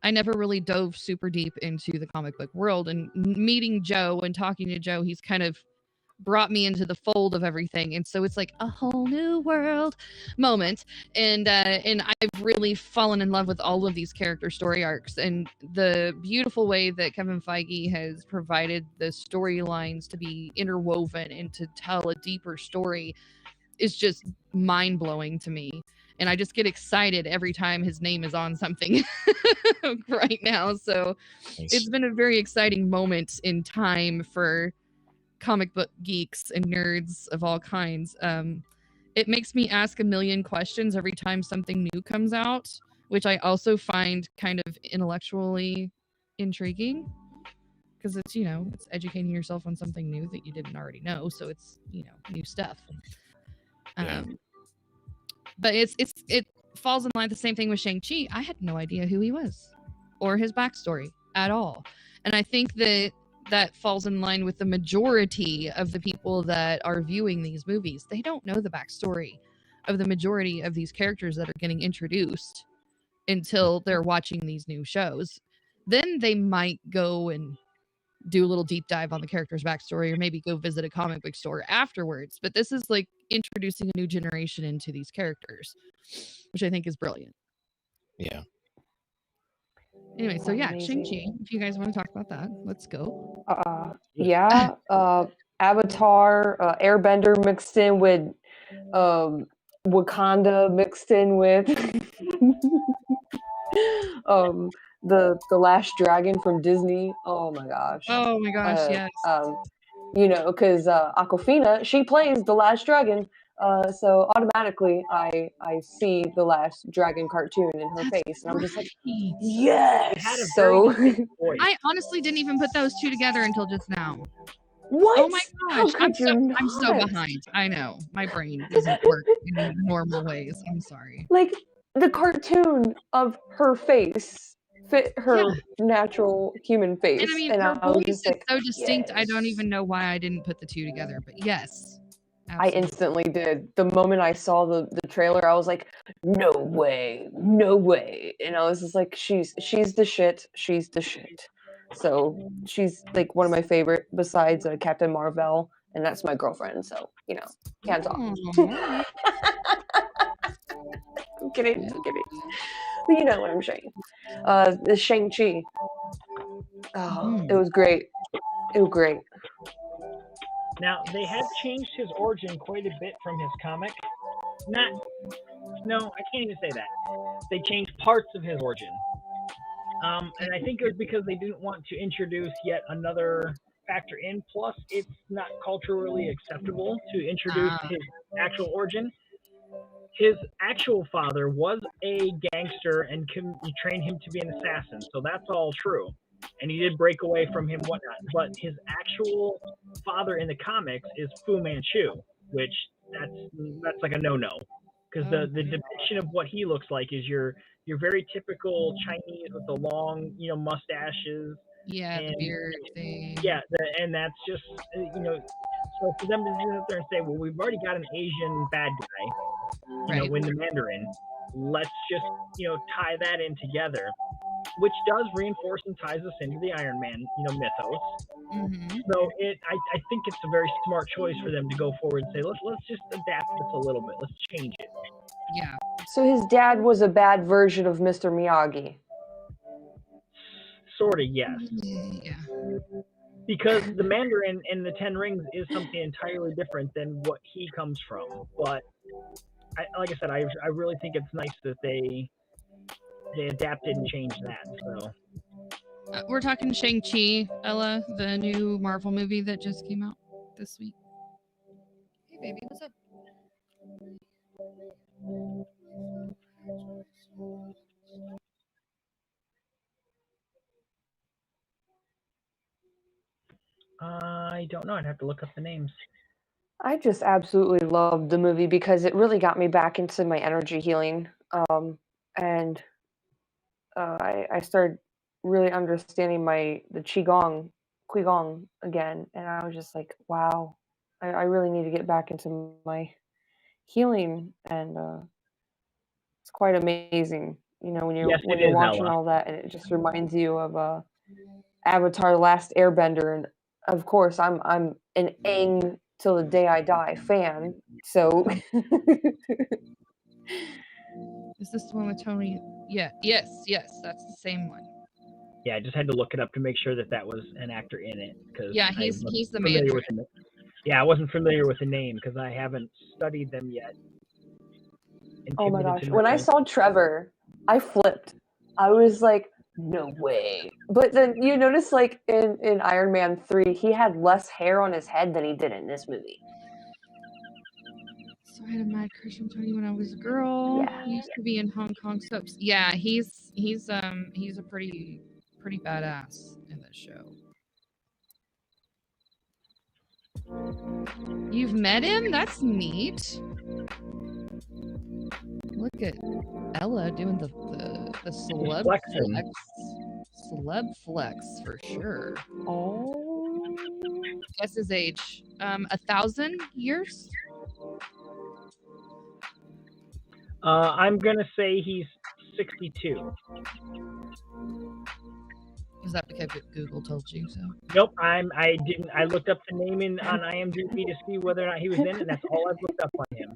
I never really dove super deep into the comic book world. And meeting Joe and talking to Joe, he's kind of brought me into the fold of everything, and so it's like a whole new world moment. And I've really fallen in love with all of these character story arcs, and the beautiful way that Kevin Feige has provided the storylines to be interwoven and to tell a deeper story is just mind-blowing to me. And I just get excited every time his name is on something right now. So It's been a very exciting moment in time for comic book geeks and nerds of all kinds. It makes me ask a million questions every time something new comes out, which I also find kind of intellectually intriguing, because it's it's educating yourself on something new that you didn't already know. So it's new stuff. But it falls in line with the same thing with Shang Chi. I had no idea who he was or his backstory at all, and I think that falls in line with the majority of the people that are viewing these movies. They don't know the backstory of the majority of these characters that are getting introduced until they're watching these new shows. Then they might go and do a little deep dive on the character's backstory, or maybe go visit a comic book store afterwards. But this is like introducing a new generation into these characters, which I think is brilliant. Yeah. Anyway, so yeah, Shang-Chi, if you guys want to talk about that, let's go. Yeah. Avatar, Airbender mixed in with Wakanda mixed in with the Last Dragon from Disney. Oh my gosh. Oh my gosh, yes. You know, because Awkwafina, she plays the Last Dragon. So automatically I see the Last Dragon cartoon in her face, and I'm just like, yes. So I honestly didn't even put those two together until just now. What? Oh my gosh, I'm so not? behind. I know, my brain doesn't work in normal ways. I'm sorry. Like the cartoon of her face fit her natural human face, and I mean, her voice is so distinct. Yes. I don't even know why I didn't put the two together, but yes. Absolutely. I instantly did. The moment I saw the trailer, I was like, no way, and I was just like, she's the shit. So she's like one of my favorite besides Captain Marvel, and that's my girlfriend. So you know, can't talk. I'm kidding. But you know what I'm saying. The Shang-Chi. Oh, it was great. Now, they have changed his origin quite a bit from his comic. No, I can't even say that. They changed parts of his origin. And I think it was because they didn't want to introduce yet another factor in. Plus, it's not culturally acceptable to introduce his actual origin. His actual father was a gangster and trained him to be an assassin, so that's all true. And he did break away from him, whatnot. But his actual father in the comics is Fu Manchu, which that's like a no-no, because the depiction of what he looks like is your very typical Chinese with the long, mustaches. Yeah, and the beard thing. Yeah, and that's just So for them to sit up there and say, well, we've already got an Asian bad guy, win the Mandarin, let's just tie that in together, which does reinforce and ties us into the Iron Man mythos. Mm-hmm. So I think it's a very smart choice for them to go forward and say, let's just adapt this a little bit, let's change it. Yeah. So his dad was a bad version of Mr. Miyagi. Sort of, yes. Yeah. Because the Mandarin in the Ten Rings is something entirely different than what he comes from. But like I said, I really think it's nice that they adapted and changed that. So we're talking Shang-Chi, Ella, the new Marvel movie that just came out this week. Hey, baby, what's up? I don't know. I'd have to look up the names. I just absolutely loved the movie because it really got me back into my energy healing. And I started really understanding the Qigong again. And I was just like, wow, I really need to get back into my healing. And it's quite amazing, when you're watching all that, and it just reminds you of Avatar: The Last Airbender. And of course, I'm an Aang till the day I die fan. So is this the one with Tony? Yeah. Yes, that's the same one. Yeah, I just had to look it up to make sure that was an actor in it, because he's the Mandarin. Yeah, I wasn't familiar with the name because I haven't studied them yet. Oh my gosh, when I saw Trevor, I flipped. I was like, no way. But then you notice, like, in Iron Man 3, he had less hair on his head than he did in this movie. So I had a mad crush on Tony when I was a girl. Yeah. He used to be in Hong Kong soaps. Yeah, he's a pretty badass in that show. You've met him? That's neat. Look at Ella doing the celeb flex. Celeb flex for sure. Oh. Guess his age. 1,000 years? I'm gonna say he's 62. Was that because Google told you so? Nope, I didn't. I looked up the name on IMDb to see whether or not he was in it, and that's all I've looked up on him.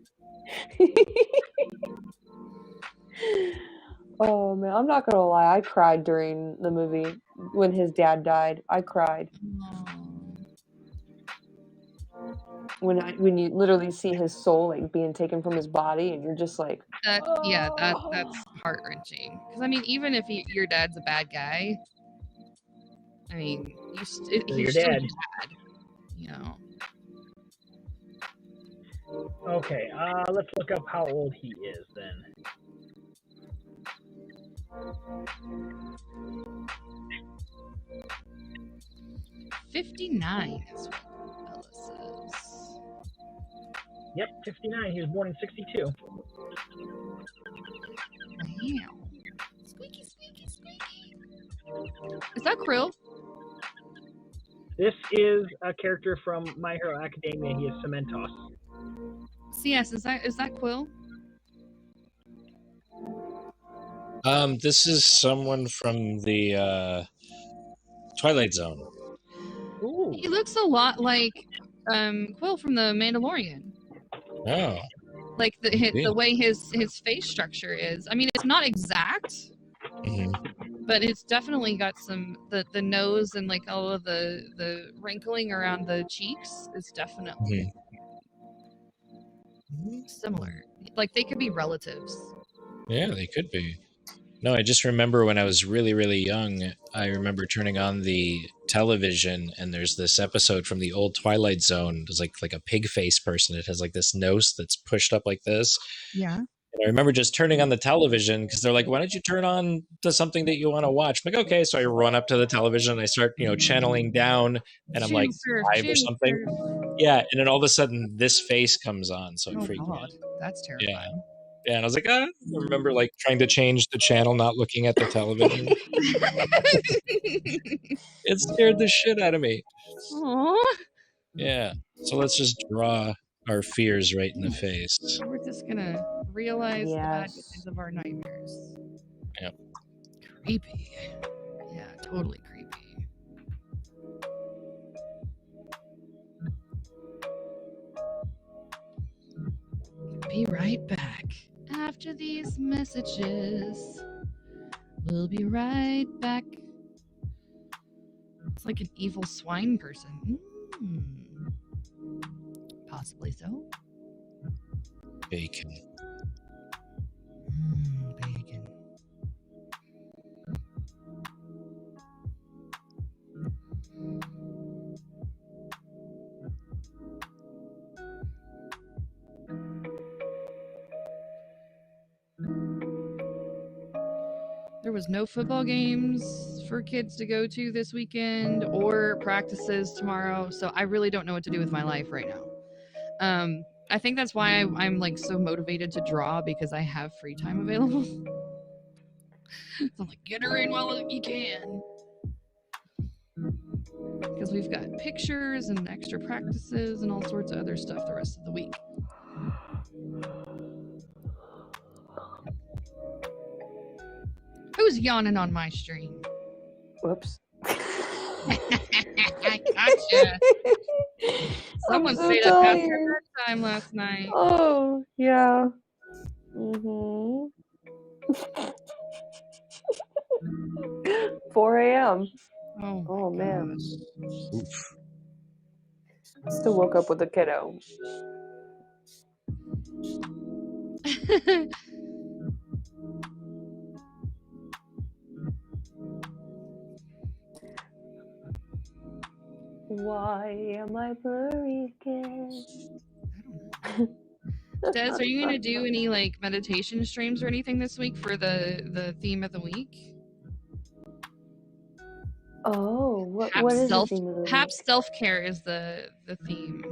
Oh man, I'm not gonna lie. I cried during the movie when his dad died. I cried when you literally see his soul like being taken from his body, and you're just like, that's heart wrenching. Because I mean, even if your dad's a bad guy, I mean, he's still your dad. You know. Okay, let's look up how old he is then. "59" is what Bella says. Yep, 59. He was born in 62. Wow. Squeaky, squeaky, squeaky. Is that Krill? This is a character from My Hero Academia. He is Cementos. CS, is that Quill? This is someone from the Twilight Zone. Ooh. He looks a lot like Quill from the Mandalorian. Oh. Like the way his face structure is. I mean, it's not exact, but it's definitely got some the nose and like all of the wrinkling around the cheeks is definitely similar. Like they could be relatives. Yeah, they could be. No, I just remember when I was really, really young, I remember turning on the television and there's this episode from the old Twilight Zone. There's like a pig face person. It has like this nose that's pushed up like this. Yeah. And I remember just turning on the television because they're like, why don't you turn on to something that you want to watch? I'm like, okay. So I run up to the television and I start, channeling down and I'm like 5 or something. Yeah. And then all of a sudden this face comes on. So it freaked me out. That's terrifying. Yeah. Yeah, and I was like, I remember like trying to change the channel, not looking at the television. It scared the shit out of me. Aww. Yeah. So let's just draw our fears right in the face. We're just gonna realize the bad guys of our nightmares. Yep. Creepy. Yeah, totally creepy. Be right back. After these messages, we'll be right back. It's like an evil swine person. Possibly so. Bacon. Bacon. There was no football games for kids to go to this weekend or practices tomorrow, so I really don't know what to do with my life right now. I think that's why I'm like so motivated to draw, because I have free time available. So I'm like, get her in while you can. Because we've got pictures and extra practices and all sorts of other stuff the rest of the week. Who's yawning on my stream? Whoops. I gotcha. Someone stayed up past their time last night. Oh, yeah. 4 a.m. Oh man. Oof. Still woke up with a kiddo. Why am I blurry again? Des, are you gonna do any like meditation streams or anything this week for the theme of the week? Oh, what is the theme of the week? Perhaps self-care is the theme.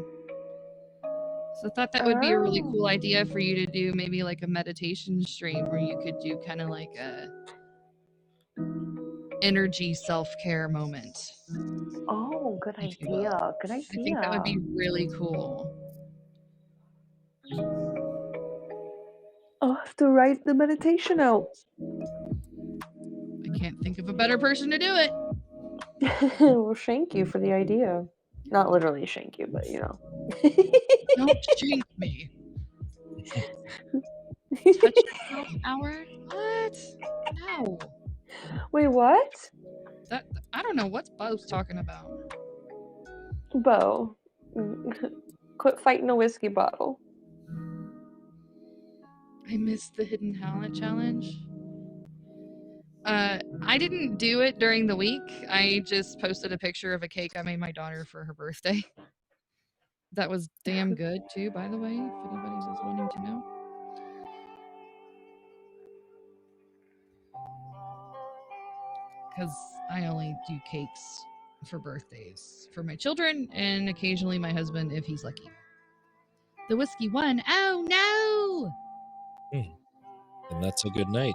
So I thought that would be a really cool idea for you to do, maybe like a meditation stream where you could do kind of like a energy self-care moment. Oh, good idea. Good idea. I think that would be really cool. I'll have to write the meditation out. I can't think of a better person to do it. Well, shank you for the idea. Not literally shank you, but Don't shank me. Touch yourself hour? What? No. Wait, what? I don't know what's Bo's talking about. Bo. Quit fighting a whiskey bottle. I missed the hidden talent challenge. I didn't do it during the week. I just posted a picture of a cake I made my daughter for her birthday. That was damn good too, by the way, if anybody was wanting to know. Because I only do cakes for birthdays for my children and occasionally my husband if he's lucky. The whiskey won. Oh no! And that's a good night.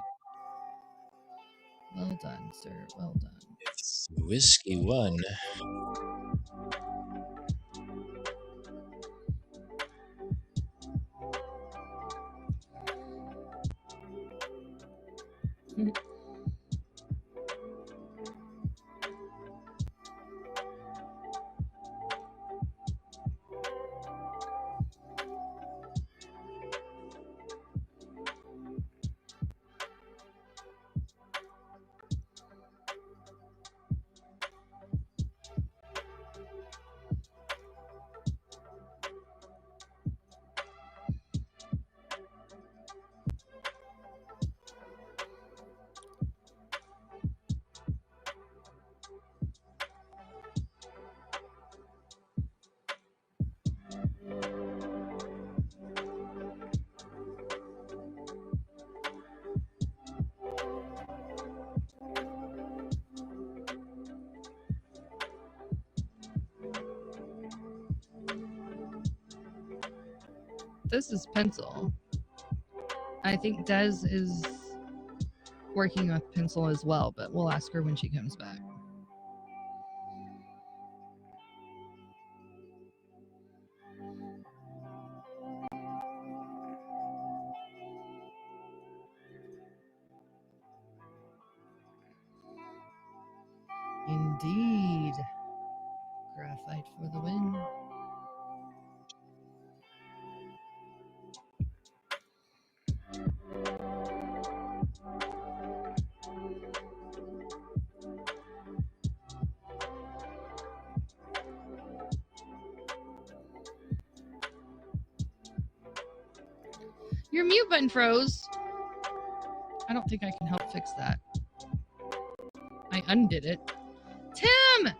Well done, sir. Well done. It's whiskey won. This is pencil. I think Des is working with pencil as well, but we'll ask her when she comes back. Indeed. Graphite for the win. Your mute button froze. I don't think I can help fix that. I undid it. Tim!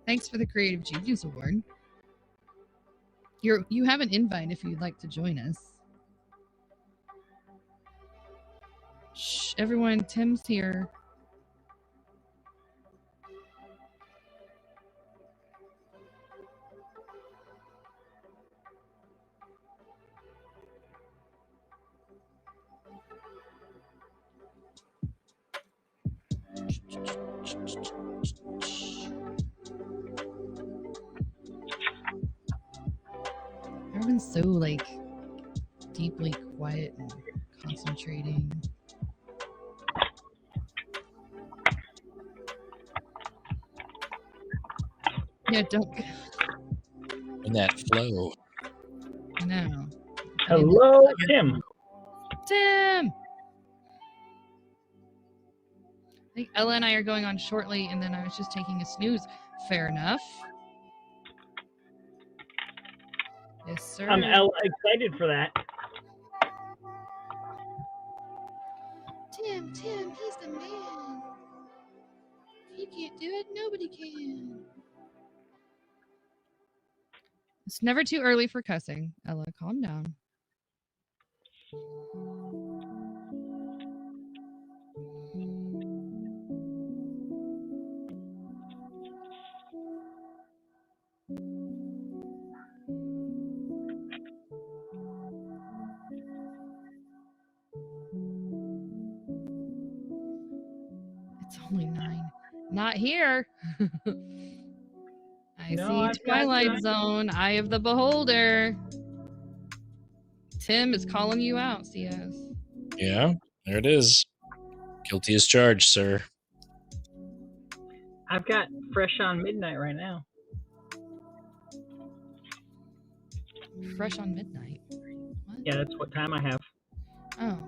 Thanks for the Creative Genius Award. You have an invite if you'd like to join us. Shh, everyone, Tim's here. Everyone's so like deeply quiet and concentrating. Yeah, don't. In that flow. I know. Hello, Tim. Tim! I think Ella and I are going on shortly, and then I was just taking a snooze. Fair enough. Yes, sir. I'm excited for that. Tim, he's the man. If he can't do it, nobody can. It's never too early for cussing. Ella, calm down. It's only 9. Not here. I see Twilight Zone, Eye of the Beholder. Tim is calling you out, CS. Yeah, there it is. Guilty as charged, sir. I've got Fresh on Midnight right now. Fresh on Midnight. What? Yeah, that's what time I have. Oh,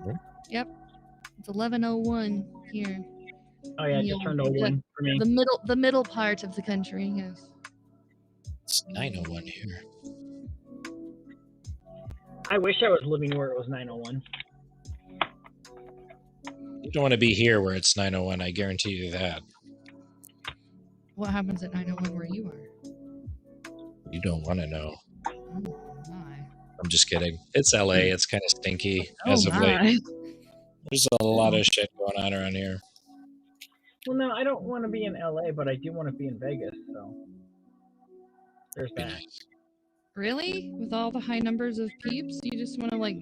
yep. It's 11:01 here. Oh yeah, it just turned 01 for me. The middle part of the country, yes. It's 9:01 here. I wish I was living where it was 9:01. You don't want to be here where it's 9:01. I guarantee you that. What happens at 9:01 where you are? You don't want to know. Oh my! I'm just kidding. It's LA. It's kind of stinky as of late. There's a lot of shit going on around here. Well, no, I don't want to be in LA, but I do want to be in Vegas. So there's that. Nice. Really? With all the high numbers of peeps, you just want to like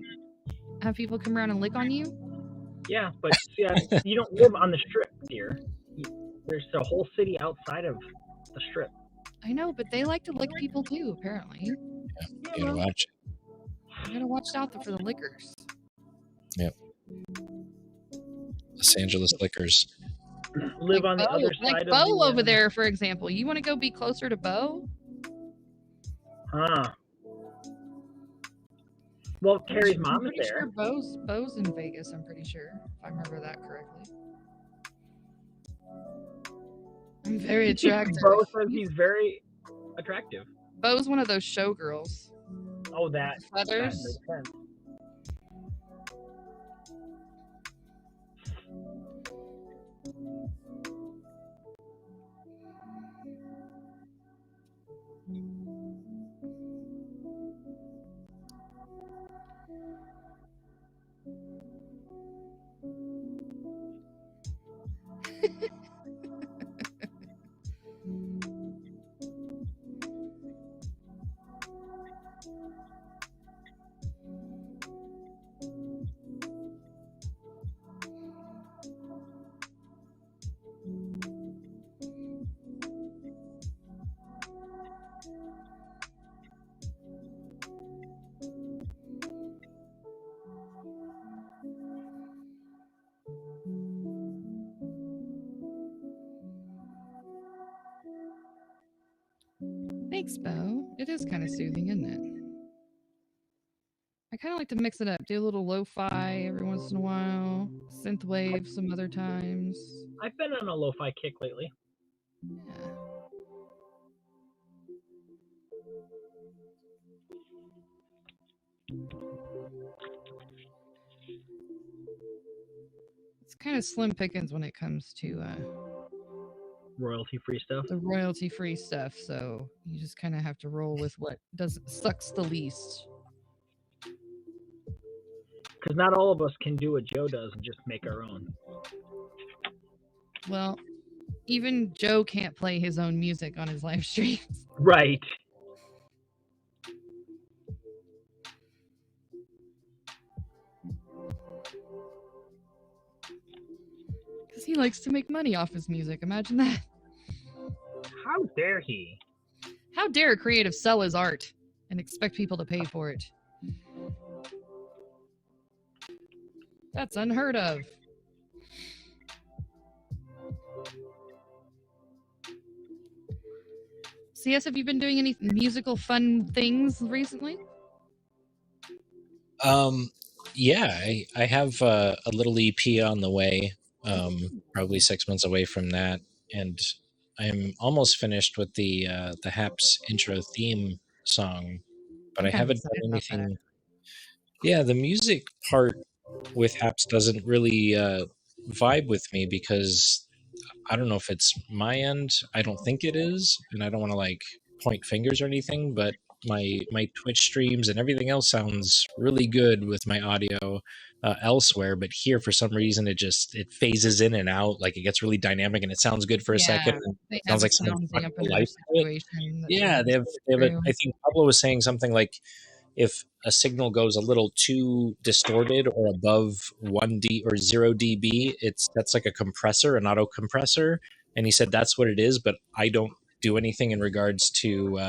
have people come around and lick on you? Yeah, but see, you don't live on the Strip here. There's a whole city outside of the Strip. I know, but they like to lick people too, apparently. Yeah, you gotta watch it. You gotta watch out for the lickers. Yep. Los Angeles lickers. Live on the other side of the... Like Bo over there, for example. You want to go be closer to Bo? Huh. Well, Carrie's mom is there. Sure Bo's in Vegas, I'm pretty sure, if I remember that correctly. I'm very attractive. Bo says he's very attractive. Bo's one of those showgirls. Oh, that. Feathers. That makes sense. Thanks, Bo. It is kind of soothing, isn't it? I kind of like to mix it up. Do a little lo-fi every once in a while. Synthwave some other times. I've been on a lo-fi kick lately. Yeah. It's kind of slim pickings when it comes to royalty-free stuff. The royalty-free stuff, so you just kind of have to roll with what sucks the least. Because not all of us can do what Joe does and just make our own. Well, even Joe can't play his own music on his live streams. Right. Because he likes to make money off his music. Imagine that. How dare he? How dare a creative sell his art and expect people to pay for it? That's unheard of. CS, have you been doing any musical fun things recently? Yeah, I have a little EP on the way, probably 6 months away from that, and I'm almost finished with the Haps intro theme song, but I haven't done anything. Yeah, the music part with Haps doesn't really vibe with me because I don't know if it's my end. I don't think it is, and I don't want to like point fingers or anything, but my Twitch streams and everything else sounds really good with my audio elsewhere, but here for some reason it phases in and out, like it gets really dynamic and it sounds good for a second. It sounds like someone put life to it. Yeah, they have I think Pablo was saying something like if a signal goes a little too distorted or above 1D or 0 dB, that's like a compressor, an auto compressor, and he said that's what it is, but I don't do anything in regards to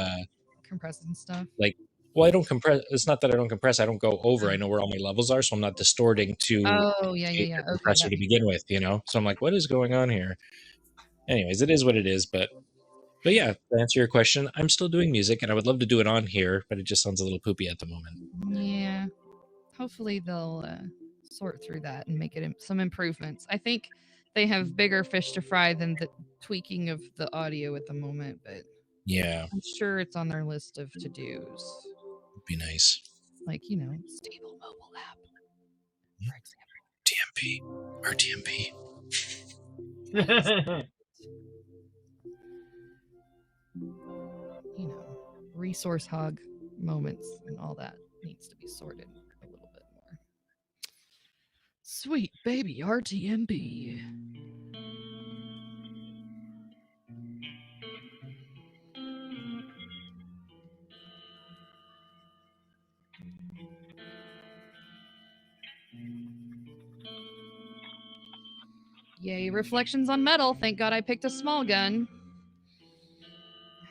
compressing stuff. Like, well, I don't compress. It's not that I don't compress. I don't go over. I know where all my levels are, so I'm not distorting to the compressor to begin with, you know? So I'm like, what is going on here? anyways, it is what it is. But yeah, to answer your question, I'm still doing music, and I would love to do it on here, but it just sounds a little poopy at the moment. Yeah. Hopefully they'll sort through that and make it some improvements. I think they have bigger fish to fry than the tweaking of the audio at the moment, but yeah, I'm sure it's on their list of to-dos. Would be nice. Like, stable mobile app, for example. TMP. Resource hog moments and all that needs to be sorted a little bit more. Sweet baby RTMP. Yay, reflections on metal. Thank God I picked a small gun.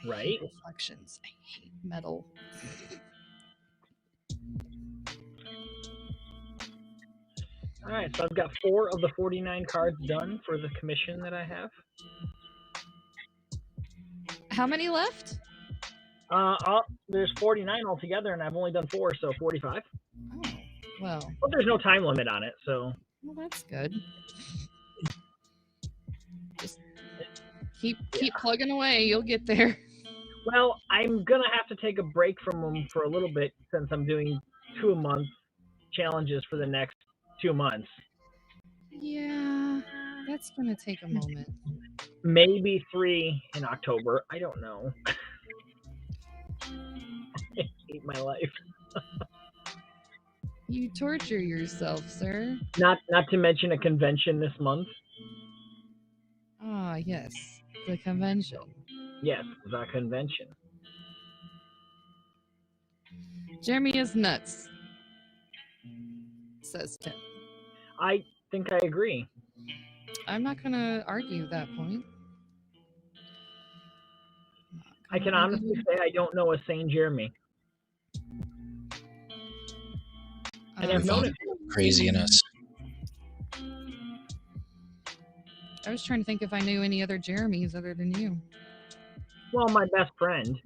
Right? I hate reflections. I hate metal. All right, so I've got 4 of the 49 cards done for the commission that I have. How many left? There's 49 altogether, and I've only done 4, so 45. Oh, well. But there's no time limit on it, so. Well, that's good. Just keep plugging away. You'll get there. Well, I'm gonna have to take a break from them for a little bit since I'm doing 2-a-month challenges for the next 2 months. Yeah, that's gonna take a moment. Maybe 3 in October. I don't know. I hate my life. You torture yourself, sir. Not to mention a convention this month. Ah, yes, the convention. Yes, the convention. Jeremy is nuts, says Tim. I think I agree. I'm not going to argue that point. I can honestly say I don't know a sane Jeremy. And I've known it. Crazy in us. I was trying to think if I knew any other Jeremys other than you. Well, my best friend.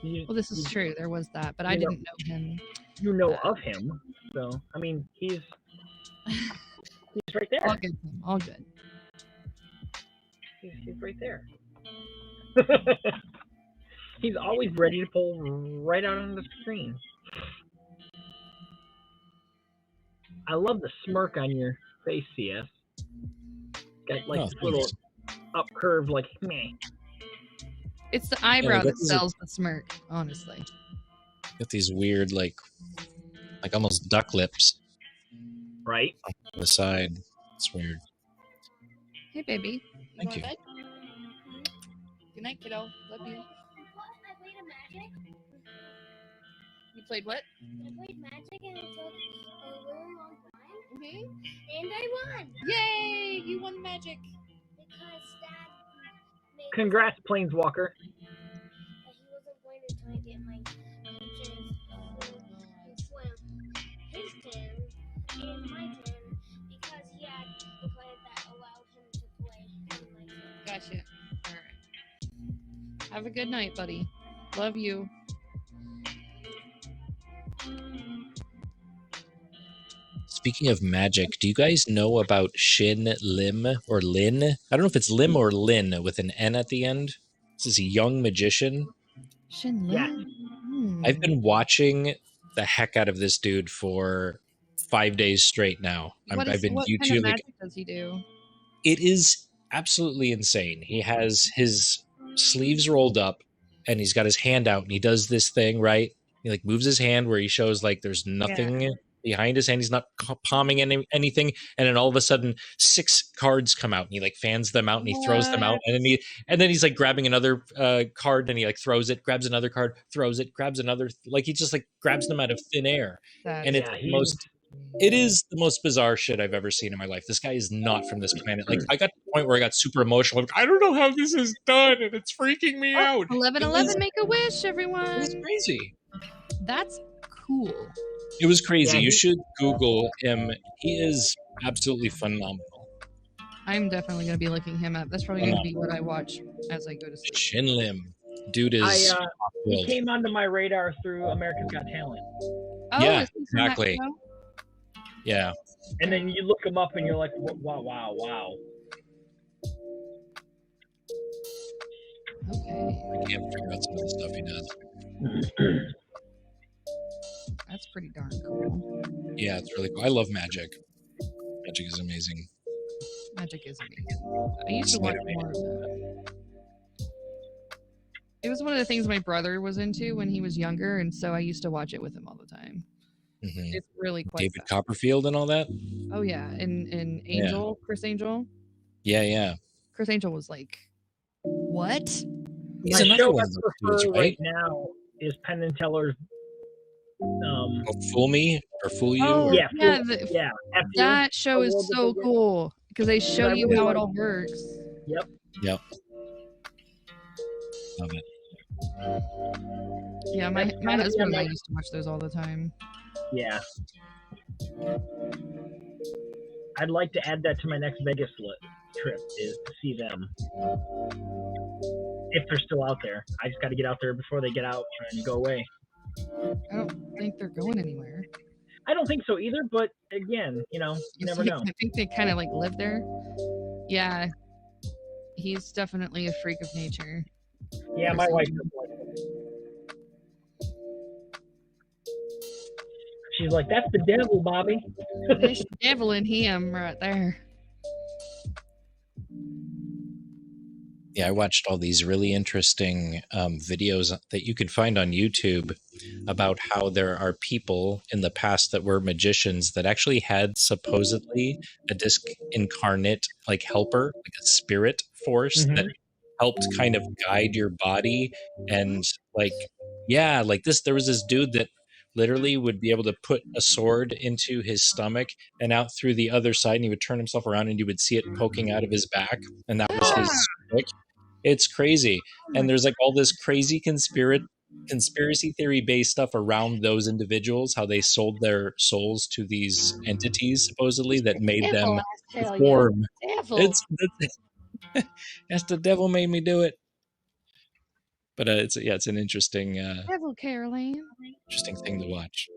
Well, this is true. There was that, but I didn't know him. You know of him, so I mean, he's right there. All good. All good. He's right there. He's always ready to pull right out on the screen. I love the smirk on your face, CS. Got like this little up curve, like meh. It's the eyebrow that sells the smirk, honestly. Got these weird, like almost duck lips. Right? On the side. It's weird. Hey, baby. Thank you. Bed? Good night, kiddo. Love you. I played a magic. You played what? I played magic and it took a really long time. Mm-hmm. And I won. Yay! You won magic. Because Dad made Congrats, Planeswalker. that he wasn't going to try to get my teachers to swim his turn and my turn because he had a plan that allowed him to play in my turn. Gotcha. All right. Have a good night, buddy. Love you. Speaking of magic, do you guys know about Shin Lim or Lin? I don't know if it's Lim or Lin with an N at the end. This is a young magician. Shin Lim? Yeah. I've been watching the heck out of this dude for 5 days straight now. I've been what YouTubing. kind of magic does he do? It is absolutely insane. He has his sleeves rolled up and he's got his hand out and he does this thing, right? He like moves his hand where he shows like there's nothing behind his hand. He's not palming anything. And then all of a sudden 6 cards come out and he like fans them out and he throws them out. And then he's like grabbing another card and he like throws it, grabs another card, throws it, grabs another. Like he just like grabs them out of thin air. And it's it is the most bizarre shit I've ever seen in my life. This guy is not from this planet. Like I got to the point where I got super emotional. Like, I don't know how this is done and it's freaking me out. 11/11, make a wish, everyone. It's crazy. That's cool. It was crazy. You should Google him. He is absolutely phenomenal. I'm definitely going to be looking him up. That's probably going to be what I watch as I go to sleep. Shin Lim. Dude is... he came onto my radar through America's Got Talent. Oh, yeah, is he from that exactly. show? Yeah. And then you look him up and you're like, wow. Okay. I can't figure out some of the stuff he does. That's pretty darn cool. Yeah, it's really cool. I love magic. Magic is amazing. Magic is amazing. I used to watch more of that. It was one of the things my brother was into when he was younger, and so I used to watch it with him all the time. Mm-hmm. It's really quite David sad. Copperfield and all that? Oh, yeah. And Angel, yeah. Chris Angel. Yeah. Chris Angel was like, what? He's my show I prefer right now is Penn and Teller's Fool Me or Fool You? Oh, or... yeah. That show is so cool because they show you how it all works. Yep. Love it. Yeah, my husband and I used to watch those all the time. Yeah. I'd like to add that to my next Vegas trip, is to see them. If they're still out there. I just got to get out there before they get out and go away. I don't think they're going anywhere. I don't think so either, but again, you never know. I think they kind of live there. Yeah. He's definitely a freak of nature. Yeah, my wife doesn't like it. She's like, that's the devil, Bobby. There's the devil in him right there. Yeah, I watched all these really interesting videos that you could find on YouTube about how there are people in the past that were magicians that actually had supposedly a disc incarnate helper, like a spirit force that helped kind of guide your body. And there was this dude that literally would be able to put a sword into his stomach and out through the other side, and he would turn himself around and you would see it poking out of his back, and that was his stick. It's crazy. And there's all this crazy conspiracy theory based stuff around those individuals, how they sold their souls to these entities supposedly that made them perform. It's the devil made me do it. But it's an interesting devil Caroline. Interesting thing to watch.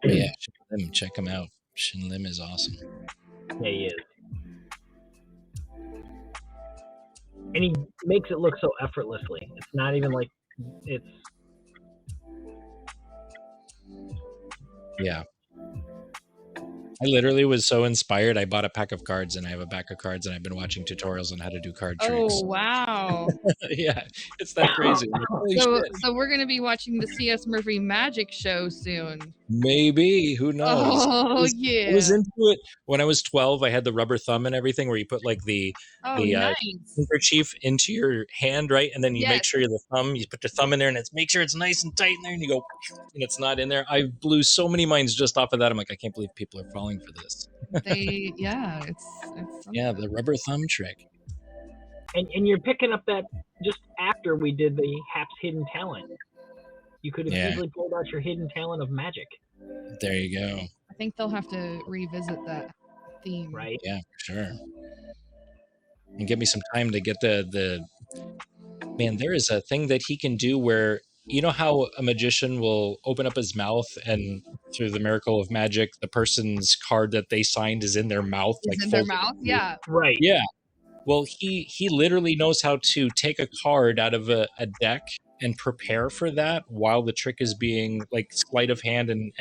But yeah, Shin Lim, check him out. Shin Lim is awesome. Yeah, he is. And he makes it look so effortlessly. It's not even it's... Yeah. I literally was so inspired. I bought a pack of cards, and I have a pack of cards, and I've been watching tutorials on how to do card tricks. Oh, wow. Yeah, it's that crazy. So we're going to be watching the C.S. Murphy magic show soon. Maybe. Who knows? Oh, yeah. I was into it when I was 12. I had the rubber thumb and everything where you put the handkerchief into your hand, right? And then you make sure you put your thumb in there, and make sure it's nice and tight in there, and you go, and it's not in there. I blew so many minds just off of that. I'm like, I can't believe people are falling for this. It's the rubber thumb trick. And you're picking up that just after we did the Hap's Hidden Talent. You could have easily pulled out your hidden talent of magic. There you go. I think they'll have to revisit that theme. Right. Yeah, for sure. And give me some time to get the man, there is a thing that he can do where, you know how a magician will open up his mouth and through the miracle of magic, the person's card that they signed is in their mouth. In their mouth? Yeah. Right. Yeah. Well, he literally knows how to take a card out of a deck and prepare for that while the trick is being sleight of hand and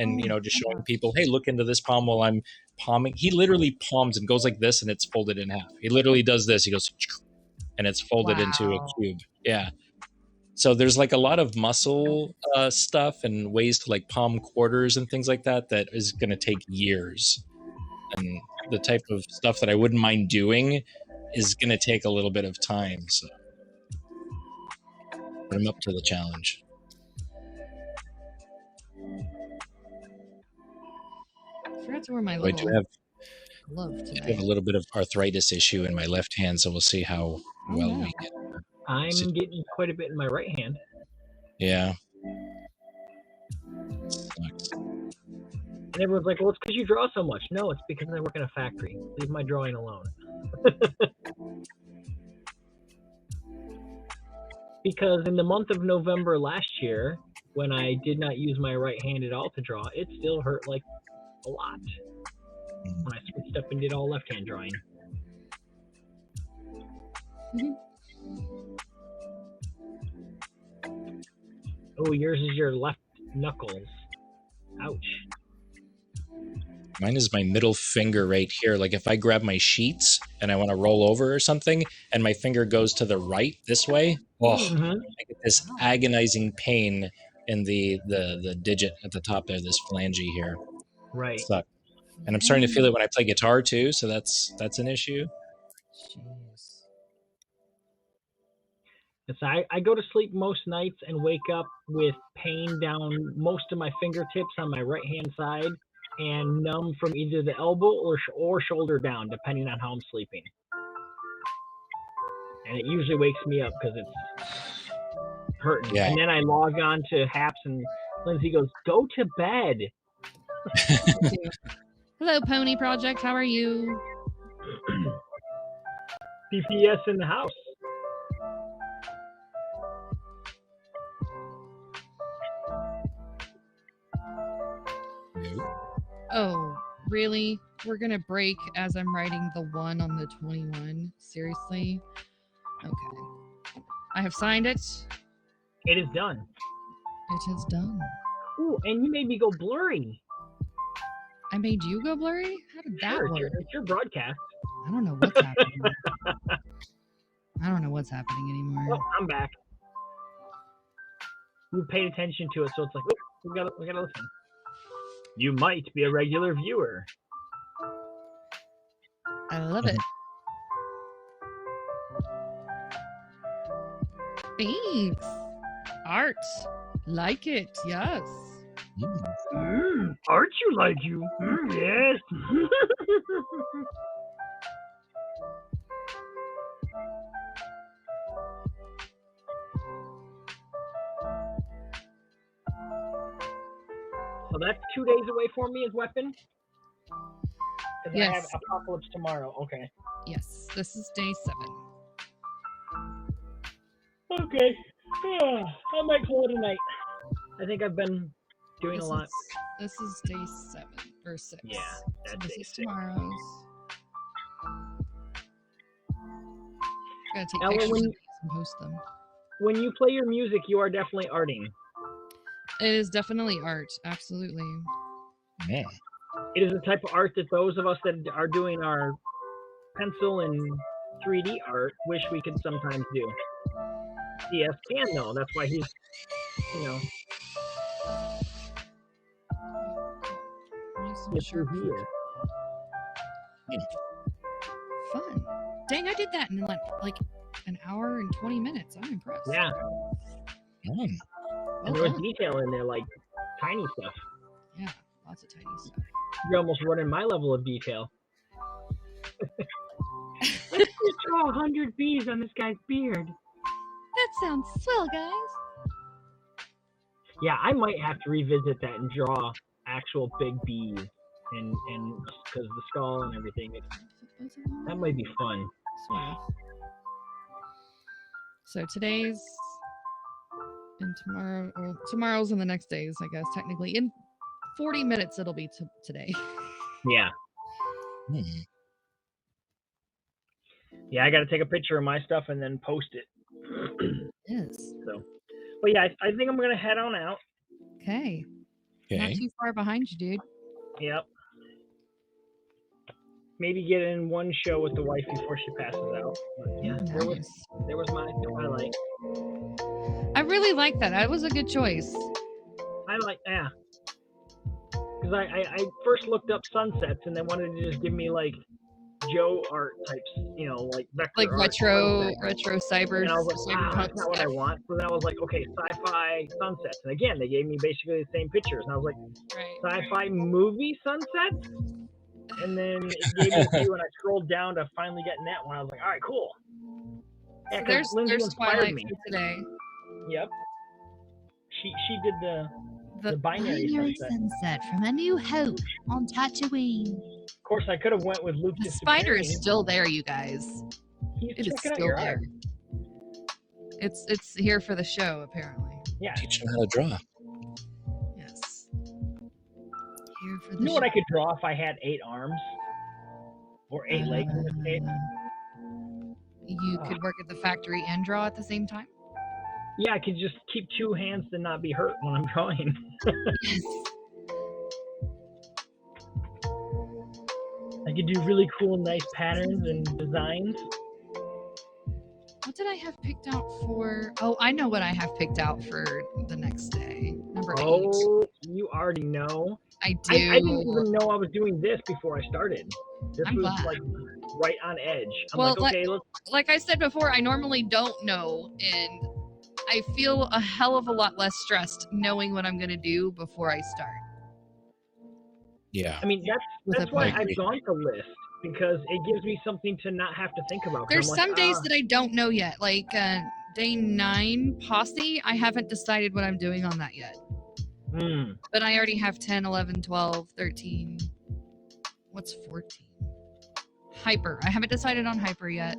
just showing people, hey, look into this palm while I'm palming. He literally palms and goes like this, and it's folded in half. He literally does this. He goes, and it's folded into a cube. Yeah. So there's a lot of muscle stuff and ways to palm quarters and things like that is going to take years. And the type of stuff that I wouldn't mind doing is going to take a little bit of time. So put him up to the challenge. I forgot to wear my I do have glove a little bit of arthritis issue in my left hand, so we'll see how well we get. I'm getting quite a bit in my right hand. Yeah. And everyone's like, well, it's because you draw so much. No, it's because I work in a factory. Leave my drawing alone. Because in the month of November last year, when I did not use my right hand at all to draw, it still hurt like a lot when I switched up and did all left-hand drawing. Oh, yours is your left knuckles. Ouch. Mine is my middle finger right here. Like if I grab my sheets and I want to roll over or something, and my finger goes to the right this way, I get this agonizing pain in the digit at the top there, this phalange here. Right. Suck. And I'm starting to feel it when I play guitar too, so that's an issue. Jeez. So I go to sleep most nights and wake up with pain down most of my fingertips on my right-hand side and numb from either the elbow or shoulder down, depending on how I'm sleeping. And it usually wakes me up because it's hurting. Yeah. And then I log on to Haps and Lindsay goes, go to bed. Hello, Pony Project. How are you? PPS in the house. Oh, really? We're going to break as I'm writing the 1 on the 21? Seriously? Okay. I have signed it. It is done. It is done. Ooh, and you made me go blurry. I made you go blurry? How did that work? It's your broadcast. I don't know what's happening. I don't know what's happening anymore. Oh, I'm back. You paid attention to it, so it's like, oh, we gotta listen. You might be a regular viewer. I love it. Thanks. Art. Like it, yes. Art you like you. Yes. So that's 2 days away for me as weapon? Because Yes. I have Apocalypse tomorrow. Okay. Yes, this is day 7. Okay. I might call it a night. I think I've been doing a lot. This is day 7 or 6. Yeah, that's so this day is 6. tomorrow's. Gotta take Ella, pictures of these and post them. When you play your music, you are definitely arting. It is definitely art, absolutely. Yeah. It is the type of art that those of us that are doing our pencil and 3D art wish we could sometimes do. CS can though. That's why he's, here. Fun. Dang, I did that in like an hour and 20 minutes. I'm impressed. Yeah. Well And there was done. detail in there, like tiny stuff. Yeah, lots of tiny stuff. You're almost running my level of detail. Let's just draw 100 bees on this guy's beard. That sounds swell, guys. Yeah, I might have to revisit that and draw actual big bees and because the skull and everything. That might be fun. Sort of. So today's and tomorrow, well, tomorrow's and the next days, I guess, technically. In 40 minutes, it'll be today. Yeah. Yeah, I got to take a picture of my stuff and then post it. Yes. So, but yeah, I think I'm going to head on out. Okay. Not too far behind you, dude. Yep. Maybe get in one show with the wife before she passes out. But yeah, Nice. there was my highlight. I really like that. That was a good choice. Yeah. Because I first looked up sunsets and they wanted to just give me like Joe art types, like vector Like art, retro cyber. And I was like, that's not what I want. So then I was like, okay, sci-fi sunsets. And again, they gave me basically the same pictures. And I was like, sci-fi movie sunsets? And then it gave me a few, and I scrolled down to finally get in that one. I was like, all right, cool. Yeah, So there's Twilight me for today. Yep. She did The binary sunset from A New Hope on Tatooine. Of course, I could have went with Luke. The spider is still there, you guys. He's It is checking out still your there. art. It's here for the show, apparently. Yeah. Teach him how to draw. Yes. Here for the You know show. what I could draw if I had 8 arms? Or 8 legs in this case? You could work at the factory and draw at the same time? Yeah, I could just keep 2 hands and not be hurt when I'm drawing. Yes. I could do really cool, nice patterns and designs. What did I have picked out for? Oh, I know what I have picked out for the next day. Number 8. Oh, you already know. I do. I didn't even know I was doing this before I started. This I'm was glad. like right on edge. I'm Well, like, okay, let's. Like I said before, I normally don't know, and I feel a hell of a lot less stressed knowing what I'm going to do before I start. I mean, that's why I've gone to list, because it gives me something to not have to think about. There's some days that I don't know yet, like day 9 posse. I haven't decided what I'm doing on that yet. But I already have 10, 11, 12, 13. What's 14? Hyper. I haven't decided on hyper yet.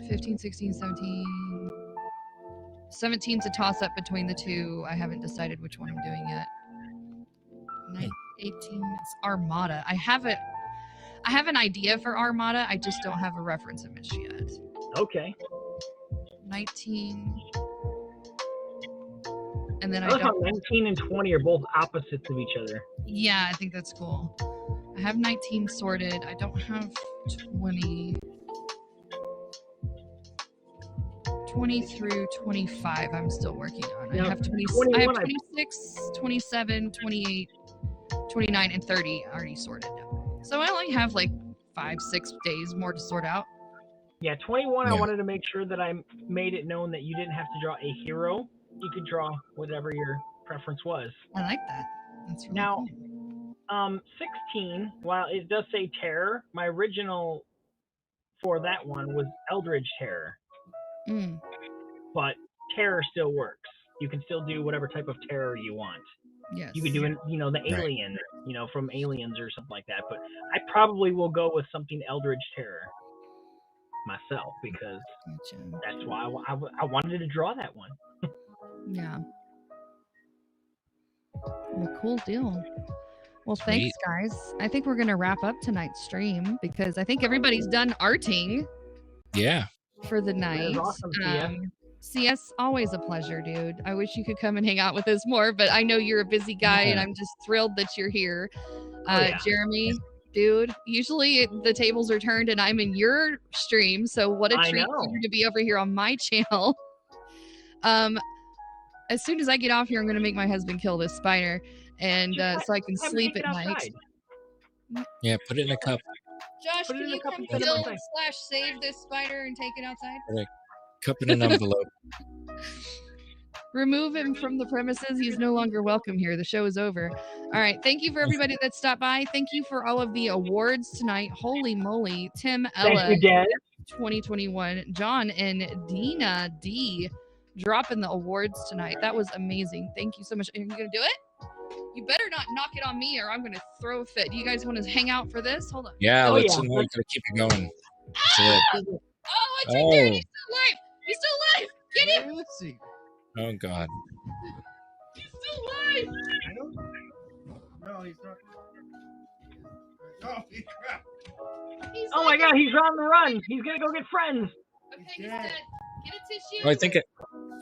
15, 16, 17. 17's a toss up between the 2. I haven't decided which one I'm doing yet. 18 is Armada. I have an idea for Armada. I just don't have a reference image yet. Okay. 19. And then I love how 19 and 20 are both opposites of each other. Yeah, I think that's cool. I have 19 sorted. I don't have 20. 20 through 25 I'm still working on. I have 26, 27, 28, 29, and 30 already sorted. So I only have like 5-6 days more to sort out. Yeah, 21, I wanted to make sure that I made it known that you didn't have to draw a hero. You could draw whatever your preference was. I like that. That's really now, cool. 16, while it does say Terror, my original for that one was Eldritch Terror. But Terror still works. You can still do whatever type of terror you want. Yes. You could do, the alien, from Aliens or something like that. But I probably will go with something Eldritch Terror myself, because that's why I wanted to draw that one. Yeah. Well, cool deal. Well, thanks, guys. I think we're going to wrap up tonight's stream, because I think everybody's done arting. Yeah. For the night. Awesome, CS, always a pleasure, dude. I wish you could come and hang out with us more, but I know you're a busy guy, and I'm just thrilled that you're here. Jeremy, dude, usually the tables are turned and I'm in your stream, so what a treat for you to be over here on my channel. As soon as I get off here, I'm going to make my husband kill this spider, and so I can sleep at night. Yeah, put it in a cup. Josh, can you come kill/save this spider and take it outside? Cup in an envelope. Remove him from the premises. He's no longer welcome here. The show is over. All right. Thank you for everybody that stopped by. Thank you for all of the awards tonight. Holy moly. Tim, Ella, 2021, John, and Dina D dropping the awards tonight. That was amazing. Thank you so much. Are you going to do it? You better not knock it on me, or I'm going to throw a fit. Do you guys want to hang out for this? Hold on. Yeah, let's gotta keep it going. Oh, it's right there. He's still alive. He's still alive. Get him. Let's see. Oh, God. He's still alive. I don't. No, he's not. Oh, he crap. Oh my God, he's on the run. He's going to go get friends. Okay, he's dead. Get a tissue. Oh,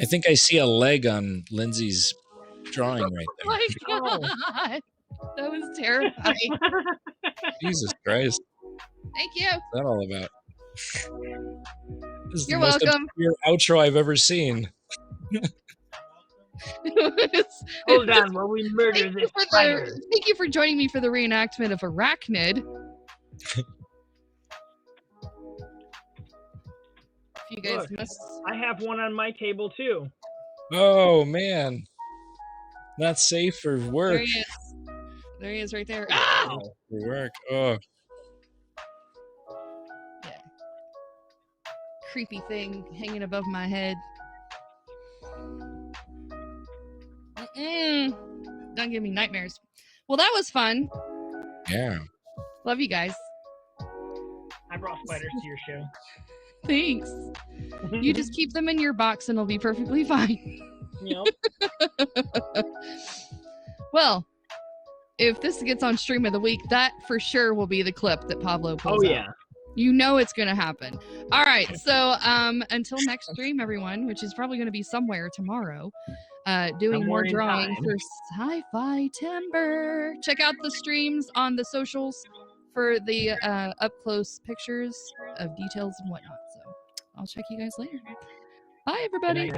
I think I see a leg on Lindsay's drawing right there. Oh my God. That was terrifying. Jesus Christ. Thank you. What's that all about? This is You're the most welcome. obscure outro I've ever seen. Hold on while we murder this spider. Thank you for joining me for the reenactment of Arachnid. You guys I have one on my table too. Oh man. Not safe for work. There he is. There he is right there. Oh, for work. Oh. Yeah. Creepy thing hanging above my head. Don't give me nightmares. Well, that was fun. Yeah. Love you guys. I brought spiders to your show. Thanks. You just keep them in your box and it'll be perfectly fine. Yep. Well, if this gets on stream of the week, that for sure will be the clip that Pablo pulls out. You know it's going to happen. All right. So until next stream, everyone, which is probably going to be somewhere tomorrow, doing more drawing for SciFiTEMBER. Check out the streams on the socials for the up-close pictures of details and whatnot. So I'll check you guys later. Bye, everybody.